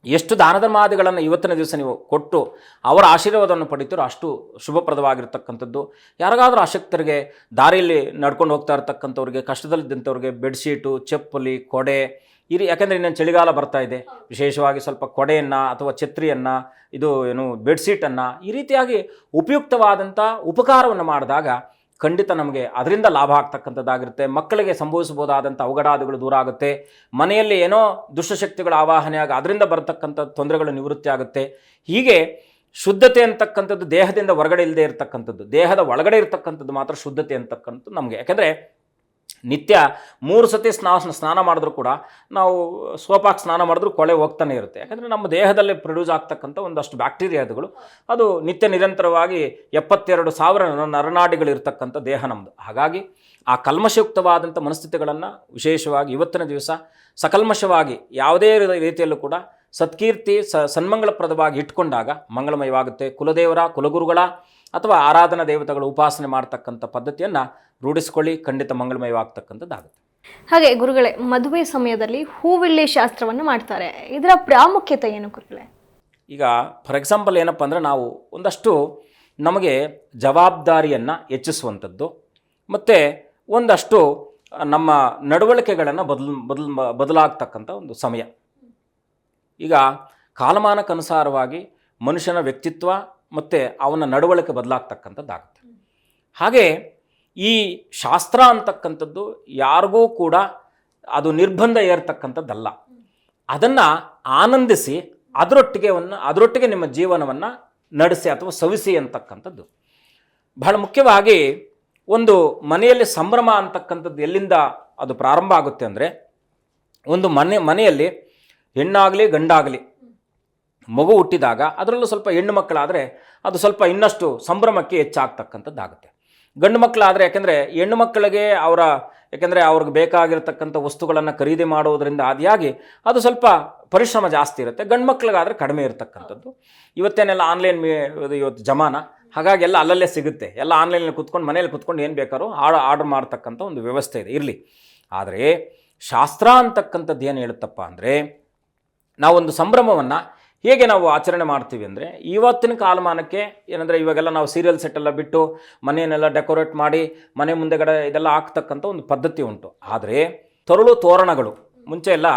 ಎಷ್ಟು ದಾನ ಧರ್ಮಾದಿಗಳನ್ನು ಇವತ್ತಿನ ದಿವಸ ನೀವು ಕೊಟ್ಟು ಅವರ ಆಶೀರ್ವಾದವನ್ನು ಪಡಿತೀರೋ ಅಷ್ಟು ಶುಭಪ್ರದವಾಗಿರ್ತಕ್ಕಂಥದ್ದು. ಯಾರಿಗಾದರೂ ಆಸಕ್ತರಿಗೆ, ದಾರಿಯಲ್ಲಿ ನಡ್ಕೊಂಡು ಹೋಗ್ತಾ ಇರ್ತಕ್ಕಂಥವ್ರಿಗೆ, ಕಷ್ಟದಲ್ಲಿದ್ದಂಥವ್ರಿಗೆ ಬೆಡ್ಶೀಟು, ಚಪ್ಪಲಿ, ಕೊಡೆ, ಯಾಕೆಂದರೆ ಇನ್ನೇನು ಚಳಿಗಾಲ ಬರ್ತಾ ಇದೆ, ವಿಶೇಷವಾಗಿ ಸ್ವಲ್ಪ ಕೊಡೆಯನ್ನು ಅಥವಾ ಛತ್ರಿಯನ್ನು, ಬೆಡ್ಶೀಟನ್ನು ಈ ರೀತಿಯಾಗಿ ಉಪಯುಕ್ತವಾದಂಥ ಉಪಕಾರವನ್ನು ಮಾಡಿದಾಗ ಖಂಡಿತ ನಮಗೆ ಅದರಿಂದ ಲಾಭ ಆಗ್ತಕ್ಕಂಥದ್ದಾಗಿರುತ್ತೆ. ಮಕ್ಕಳಿಗೆ ಸಂಭವಿಸಬಹುದಾದಂಥ ಅವಘಡಾದಿಗಳು ದೂರ ಆಗುತ್ತೆ. ಮನೆಯಲ್ಲಿ ಏನೋ ದುಷ್ಟಶಕ್ತಿಗಳ ಆವಾಹನೆಯಾಗಿ ಅದರಿಂದ ಬರತಕ್ಕಂಥ ತೊಂದರೆಗಳು ನಿವೃತ್ತಿ ಆಗುತ್ತೆ. ಹೀಗೆ ಶುದ್ಧತೆ ಅಂತಕ್ಕಂಥದ್ದು ದೇಹದಿಂದ ಹೊರಗಡೆ ಇಲ್ಲದೆ ಇರತಕ್ಕಂಥದ್ದು, ದೇಹದ ಒಳಗಡೆ ಇರತಕ್ಕಂಥದ್ದು ಮಾತ್ರ ಶುದ್ಧತೆ ಅಂತಕ್ಕಂಥದ್ದು ನಮಗೆ. ಯಾಕೆಂದರೆ ನಿತ್ಯ 3 ಸತಿ ಸ್ನಾನ ಮಾಡಿದ್ರೂ ಕೂಡ, ನಾವು ಸೋಪಾಗಿ ಸ್ನಾನ ಮಾಡಿದ್ರೂ ಕೊಳೆ ಹೋಗ್ತಾನೆ ಇರುತ್ತೆ. ಯಾಕಂದರೆ ನಮ್ಮ ದೇಹದಲ್ಲಿ ಪ್ರೊಡ್ಯೂಸ್ ಆಗ್ತಕ್ಕಂಥ ಒಂದಷ್ಟು ಬ್ಯಾಕ್ಟೀರಿಯಾದುಗಳು ಅದು ನಿತ್ಯ ನಿರಂತರವಾಗಿ 72,000 ನರನಾಡಿಗಳಿರ್ತಕ್ಕಂಥ ದೇಹ ನಮ್ಮದು. ಹಾಗಾಗಿ ಆ ಕಲ್ಮಶಯುಕ್ತವಾದಂಥ ಮನಸ್ಥಿತಿಗಳನ್ನು ವಿಶೇಷವಾಗಿ ಇವತ್ತಿನ ದಿವಸ ಸಕಲ್ಮಶವಾಗಿ ಯಾವುದೇ ರೀತಿಯಲ್ಲೂ ಕೂಡ ಸತ್ಕೀರ್ತಿ ಸನ್ಮಂಗಳಪ್ರದವಾಗಿ ಇಟ್ಕೊಂಡಾಗ ಮಂಗಳಮಯವಾಗುತ್ತೆ. ಕುಲದೇವರ, ಕುಲಗುರುಗಳ ಅಥವಾ ಆರಾಧನಾ ದೇವತೆಗಳ ಉಪಾಸನೆ ಮಾಡ್ತಕ್ಕಂಥ ಪದ್ಧತಿಯನ್ನು ರೂಢಿಸ್ಕೊಳ್ಳಿ, ಖಂಡಿತ ಮಂಗಳಮಯವಾಗ್ತಕ್ಕಂಥದ್ದಾಗುತ್ತೆ. ಹಾಗೆ ಗುರುಗಳೇ, ಮದುವೆ ಸಮಯದಲ್ಲಿ ಹೂವಿಳ್ಳೆ ಶಾಸ್ತ್ರವನ್ನು ಮಾಡ್ತಾರೆ, ಇದರ ಪ್ರಾಮುಖ್ಯತೆ ಏನು ಗುರುಗಳೇ? ಈಗ ಫಾರ್ ಎಕ್ಸಾಂಪಲ್ ಏನಪ್ಪ ಅಂದರೆ, ನಾವು ಒಂದಷ್ಟು ನಮಗೆ ಜವಾಬ್ದಾರಿಯನ್ನು ಹೆಚ್ಚಿಸುವಂಥದ್ದು ಮತ್ತು ಒಂದಷ್ಟು ನಮ್ಮ ನಡವಳಿಕೆಗಳನ್ನು ಬದಲಾಗ್ತಕ್ಕಂಥ ಒಂದು ಸಮಯ. ಈಗ ಕಾಲಮಾನಕ್ಕನುಸಾರವಾಗಿ ಮನುಷ್ಯನ ವ್ಯಕ್ತಿತ್ವ ಮತ್ತು ಅವನ ನಡವಳಿಕೆ ಬದಲಾಗ್ತಕ್ಕಂಥದ್ದಾಗುತ್ತೆ. ಹಾಗೆ ಈ ಶಾಸ್ತ್ರ ಅಂತಕ್ಕಂಥದ್ದು ಯಾರಿಗೂ ಕೂಡ ಅದು ನಿರ್ಬಂಧ ಏರ್ತಕ್ಕಂಥದ್ದಲ್ಲ. ಅದನ್ನು ಆನಂದಿಸಿ ಅದರೊಟ್ಟಿಗೆ ನಿಮ್ಮ ಜೀವನವನ್ನು ನಡೆಸಿ ಅಥವಾ ಸವಿಸಿ ಅಂತಕ್ಕಂಥದ್ದು. ಬಹಳ ಮುಖ್ಯವಾಗಿ ಒಂದು ಮನೆಯಲ್ಲಿ ಸಂಭ್ರಮ ಅಂತಕ್ಕಂಥದ್ದು ಎಲ್ಲಿಂದ ಅದು ಪ್ರಾರಂಭ ಆಗುತ್ತೆ ಅಂದರೆ, ಒಂದು ಮನೆಯಲ್ಲಿ ಹೆಣ್ಣಾಗಲಿ ಗಂಡಾಗಲಿ ಮಗು ಹುಟ್ಟಿದಾಗ ಅದರಲ್ಲೂ ಸ್ವಲ್ಪ ಹೆಣ್ಣು ಮಕ್ಕಳಾದರೆ ಅದು ಸ್ವಲ್ಪ ಇನ್ನಷ್ಟು ಸಂಭ್ರಮಕ್ಕೆ ಹೆಚ್ಚಾಗ್ತಕ್ಕಂಥದ್ದಾಗುತ್ತೆ. ಗಂಡು ಮಕ್ಕಳಾದರೆ ಯಾಕೆಂದರೆ ಹೆಣ್ಣು ಮಕ್ಕಳಿಗೆ ಯಾಕೆಂದರೆ ಅವ್ರಿಗೆ ಬೇಕಾಗಿರ್ತಕ್ಕಂಥ ವಸ್ತುಗಳನ್ನು ಖರೀದಿ ಮಾಡೋದರಿಂದ ಆದಿಯಾಗಿ ಅದು ಸ್ವಲ್ಪ ಪರಿಶ್ರಮ ಜಾಸ್ತಿ ಇರುತ್ತೆ. ಗಂಡು ಮಕ್ಕಳಿಗಾದರೆ ಕಡಿಮೆ ಇರತಕ್ಕಂಥದ್ದು. ಇವತ್ತೇನೆಲ್ಲ ಆನ್ಲೈನ್ ಇವತ್ತು ಜಮಾನ, ಹಾಗಾಗಿ ಎಲ್ಲ ಅಲ್ಲಲ್ಲೇ ಸಿಗುತ್ತೆ. ಎಲ್ಲ ಆನ್ಲೈನಲ್ಲಿ ಕುತ್ಕೊಂಡು ಮನೇಲಿ ಕುತ್ಕೊಂಡು ಏನು ಬೇಕಾದ್ರೂ ಆರ್ಡರ್ ಮಾಡ್ತಕ್ಕಂಥ ಒಂದು ವ್ಯವಸ್ಥೆ ಇದೆ, ಇರಲಿ. ಆದರೆ ಶಾಸ್ತ್ರ ಅಂತಕ್ಕಂಥದ್ದು ಏನು ಹೇಳುತ್ತಪ್ಪ ಅಂದರೆ, ನಾವೊಂದು ಸಂಭ್ರಮವನ್ನು ಹೇಗೆ ನಾವು ಆಚರಣೆ ಮಾಡ್ತೀವಿ ಅಂದರೆ, ಇವತ್ತಿನ ಕಾಲಮಾನಕ್ಕೆ ಏನಂದರೆ ಇವಾಗೆಲ್ಲ ನಾವು ಸೀರಿಯಲ್ ಸೆಟ್ಟೆಲ್ಲ ಬಿಟ್ಟು ಮನೆಯನ್ನೆಲ್ಲ ಡೆಕೋರೇಟ್ ಮಾಡಿ ಮನೆ ಮುಂದೆಗಡೆ ಇದೆಲ್ಲ ಹಾಕ್ತಕ್ಕಂಥ ಒಂದು ಪದ್ಧತಿ ಉಂಟು. ಆದರೆ ತರುಳು ತೋರಣಗಳು ಮುಂಚೆ ಎಲ್ಲ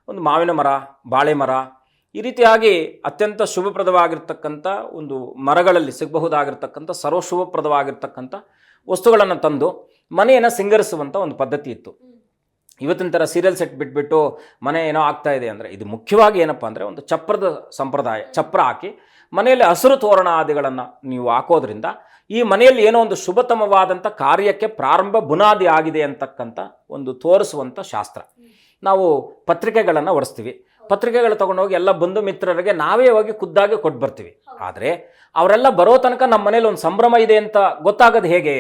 ಒಂದು ಮಾವಿನ ಮರ, ಬಾಳೆ ಮರ, ಈ ರೀತಿಯಾಗಿ ಅತ್ಯಂತ ಶುಭಪ್ರದವಾಗಿರ್ತಕ್ಕಂಥ ಒಂದು ಮರಗಳಲ್ಲಿ ಸಿಗಬಹುದಾಗಿರ್ತಕ್ಕಂಥ ಸರ್ವಶುಭಪ್ರದವಾಗಿರ್ತಕ್ಕಂಥ ವಸ್ತುಗಳನ್ನು ತಂದು ಮನೆಯನ್ನು ಸಿಂಗರಿಸುವಂಥ ಒಂದು ಪದ್ಧತಿ ಇತ್ತು. ಇವತ್ತಿನ ಥರ ಸೀರಿಯಲ್ ಸೆಟ್ ಬಿಟ್ಬಿಟ್ಟು ಮನೆ ಏನೋ ಆಗ್ತಾ ಇದೆ ಅಂದರೆ, ಇದು ಮುಖ್ಯವಾಗಿ ಏನಪ್ಪ ಅಂದರೆ ಒಂದು ಚಪ್ರದ ಸಂಪ್ರದಾಯ. ಚಪ್ರ ಹಾಕಿ ಮನೆಯಲ್ಲಿ ಹಸಿರು ತೋರಣ ಆದಿಗಳನ್ನು ನೀವು ಹಾಕೋದ್ರಿಂದ ಈ ಮನೆಯಲ್ಲಿ ಏನೋ ಒಂದು ಶುಭತಮವಾದಂಥ ಕಾರ್ಯಕ್ಕೆ ಪ್ರಾರಂಭ ಬುನಾದಿ ಆಗಿದೆ ಅಂತಕ್ಕಂಥ ಒಂದು ತೋರಿಸುವಂಥ ಶಾಸ್ತ್ರ. ನಾವು ಪತ್ರಿಕೆಗಳನ್ನು ಹೊಡಿಸ್ತೀವಿ, ಪತ್ರಿಕೆಗಳು ತೊಗೊಂಡೋಗಿ ಎಲ್ಲ ಬಂಧು ಮಿತ್ರರಿಗೆ ನಾವೇ ಹೋಗಿ ಖುದ್ದಾಗಿ ಕೊಟ್ಟು ಬರ್ತೀವಿ. ಆದರೆ ಅವರೆಲ್ಲ ಬರೋ ತನಕ ನಮ್ಮ ಮನೇಲಿ ಒಂದು ಸಂಭ್ರಮ ಇದೆ ಅಂತ ಗೊತ್ತಾಗೋದು ಹೇಗೆ?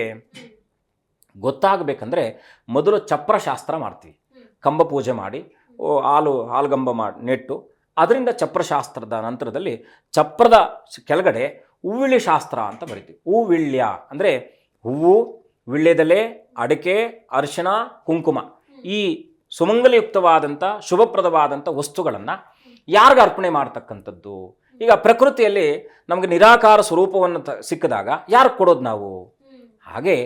ಗೊತ್ತಾಗಬೇಕಂದ್ರೆ ಮೊದಲು ಚಪ್ರ ಶಾಸ್ತ್ರ ಮಾಡ್ತೀವಿ. ಕಂಬ ಪೂಜೆ ಮಾಡಿ ಹಾಲುಗಂಬ ನೆಟ್ಟು ಅದರಿಂದ ಚಪ್ರಶಾಸ್ತ್ರದ ನಂತರದಲ್ಲಿ ಚಪ್ರದ ಕೆಳಗಡೆ ಹೂವಿಳಿ ಶಾಸ್ತ್ರ ಅಂತ ಬರಿತೀವಿ. ಹೂವಿಳ್ಯ ಅಂದರೆ ಹೂವು, ವಿಳ್ಯದೆಲೆ, ಅಡಿಕೆ, ಅರಿಶಿಣ, ಕುಂಕುಮ, ಈ ಸುಮಂಗಲಯುಕ್ತವಾದಂಥ ಶುಭಪ್ರದವಾದಂಥ ವಸ್ತುಗಳನ್ನು ಯಾರಿಗೆ ಅರ್ಪಣೆ ಮಾಡ್ತಕ್ಕಂಥದ್ದು? ಈಗ ಪ್ರಕೃತಿಯಲ್ಲಿ ನಮಗೆ ನಿರಾಕಾರ ಸ್ವರೂಪವನ್ನು ಸಿಕ್ಕಿದಾಗ ಯಾರಿಗೆ ಕೊಡೋದು ನಾವು? ಹಾಗೆ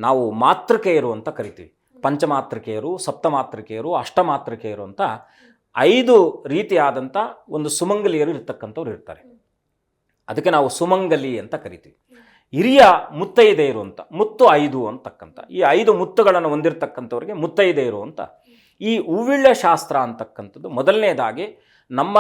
ನಾವು ಮಾತೃಕೆಯರು ಅಂತ ಕರಿತೀವಿ. ಪಂಚಮಾತೃಕೆಯರು, ಸಪ್ತಮಾತೃಕೆಯರು, ಅಷ್ಟಮಾತೃಕೆಯರು ಅಂತ 5 ರೀತಿಯಾದಂಥ ಒಂದು ಸುಮಂಗಲಿಯರು ಇರ್ತಕ್ಕಂಥವ್ರು ಇರ್ತಾರೆ. ಅದಕ್ಕೆ ನಾವು ಸುಮಂಗಲಿ ಅಂತ ಕರಿತೀವಿ. ಹಿರಿಯ ಮುತ್ತೈದೆಯರು ಅಂತ, ಮುತ್ತು 5 ಅಂತಕ್ಕಂಥ ಈ 5 ಮುತ್ತುಗಳನ್ನು ಹೊಂದಿರತಕ್ಕಂಥವ್ರಿಗೆ ಮುತ್ತೈದೆಯರು ಅಂತ. ಈ ಹೂವಿಳ್ಯ ಶಾಸ್ತ್ರ ಅಂತಕ್ಕಂಥದ್ದು ಮೊದಲನೇದಾಗಿ ನಮ್ಮ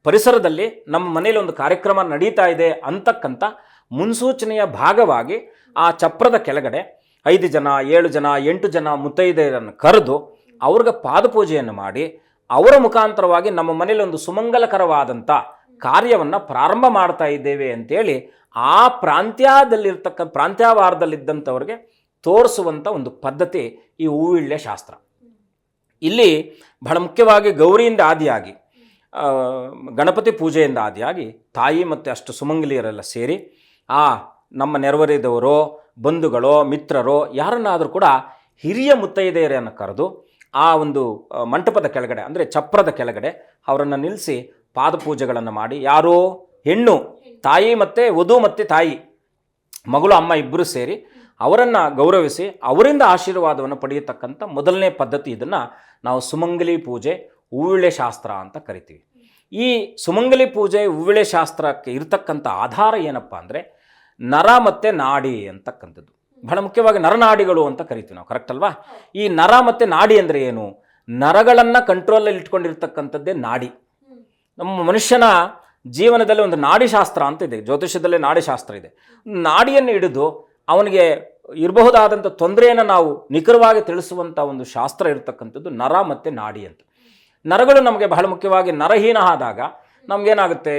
ಪರಿಸರದಲ್ಲಿ ನಮ್ಮ ಮನೇಲಿ ಒಂದು ಕಾರ್ಯಕ್ರಮ ನಡೀತಾ ಇದೆ ಅಂತಕ್ಕಂಥ ಮುನ್ಸೂಚನೆಯ ಭಾಗವಾಗಿ ಆ ಚಪ್ರದ ಕೆಳಗಡೆ 5 ಜನ, 7 ಜನ, 8 ಜನ ಮುತ್ತೈದೆಯರನ್ನು ಕರೆದು ಅವ್ರಿಗೆ ಪಾದಪೂಜೆಯನ್ನು ಮಾಡಿ ಅವರ ಮುಖಾಂತರವಾಗಿ ನಮ್ಮ ಮನೇಲಿ ಒಂದು ಸುಮಂಗಲಕರವಾದಂಥ ಕಾರ್ಯವನ್ನು ಪ್ರಾರಂಭ ಮಾಡ್ತಾ ಇದ್ದೇವೆ ಅಂತೇಳಿ ಆ ಪ್ರಾಂತ್ಯವಾರದಲ್ಲಿದ್ದಂಥವ್ರಿಗೆ ತೋರಿಸುವಂಥ ಒಂದು ಪದ್ಧತಿ ಈ ಹೂವಿಳ್ಯ ಶಾಸ್ತ್ರ. ಇಲ್ಲಿ ಬಹಳ ಮುಖ್ಯವಾಗಿ ಗೌರಿಯಿಂದ ಆದಿಯಾಗಿ ಗಣಪತಿ ಪೂಜೆಯಿಂದ ಆದಿಯಾಗಿ ತಾಯಿ ಮತ್ತು ಅಷ್ಟು ಸುಮಂಗಲಿಯರೆಲ್ಲ ಸೇರಿ ನಮ್ಮ ನೆರವರಿದವರೋ ಬಂಧುಗಳೋ ಮಿತ್ರರೋ ಯಾರನ್ನಾದರೂ ಕೂಡ ಹಿರಿಯ ಮುತ್ತೈದೆಯರನ್ನು ಕರೆದು ಆ ಒಂದು ಮಂಟಪದ ಕೆಳಗಡೆ ಅಂದರೆ ಚಪ್ರದ ಕೆಳಗಡೆ ಅವರನ್ನು ನಿಲ್ಲಿಸಿ ಪಾದಪೂಜೆಗಳನ್ನು ಮಾಡಿ, ಯಾರೋ ಹೆಣ್ಣು ತಾಯಿ ಮತ್ತು ವಧು ಮತ್ತು ತಾಯಿ ಮಗಳು ಅಮ್ಮ ಇಬ್ಬರು ಸೇರಿ ಅವರನ್ನು ಗೌರವಿಸಿ ಅವರಿಂದ ಆಶೀರ್ವಾದವನ್ನು ಪಡೆಯತಕ್ಕಂಥ ಮೊದಲನೇ ಪದ್ಧತಿ. ಇದನ್ನು ನಾವು ಸುಮಂಗಲಿ ಪೂಜೆ, ಹೂವಿಳೆ ಶಾಸ್ತ್ರ ಅಂತ ಕರಿತೀವಿ. ಈ ಸುಮಂಗಲಿ ಪೂಜೆ, ಹೂವಿಳೆ ಶಾಸ್ತ್ರಕ್ಕೆ ಇರತಕ್ಕಂಥ ಆಧಾರ ಏನಪ್ಪ ಅಂದರೆ ನರ ಮತ್ತು ನಾಡಿ ಅಂತಕ್ಕಂಥದ್ದು. ಬಹಳ ಮುಖ್ಯವಾಗಿ ನರನಾಡಿಗಳು ಅಂತ ಕರಿತೀವಿ ನಾವು, ಕರೆಕ್ಟ್ ಅಲ್ವಾ? ಈ ನರ ಮತ್ತು ನಾಡಿ ಅಂದರೆ ಏನು? ನರಗಳನ್ನು ಕಂಟ್ರೋಲಲ್ಲಿ ಇಟ್ಕೊಂಡಿರ್ತಕ್ಕಂಥದ್ದೇ ನಾಡಿ. ನಮ್ಮ ಮನುಷ್ಯನ ಜೀವನದಲ್ಲಿ ಒಂದು ನಾಡಿಶಾಸ್ತ್ರ ಅಂತ ಇದೆ, ಜ್ಯೋತಿಷ್ಯದಲ್ಲೇ ನಾಡಿಶಾಸ್ತ್ರ ಇದೆ. ನಾಡಿಯನ್ನು ಹಿಡಿದು ಅವನಿಗೆ ಇರಬಹುದಾದಂಥ ತೊಂದರೆಯನ್ನು ನಾವು ನಿಖರವಾಗಿ ತಿಳಿಸುವಂಥ ಒಂದು ಶಾಸ್ತ್ರ ಇರತಕ್ಕಂಥದ್ದು ನರ ಮತ್ತು ನಾಡಿ ಅಂತ. ನರಗಳು ನಮಗೆ ಬಹಳ ಮುಖ್ಯವಾಗಿ ನರಹೀನ ಆದಾಗ ನಮಗೇನಾಗುತ್ತೆ,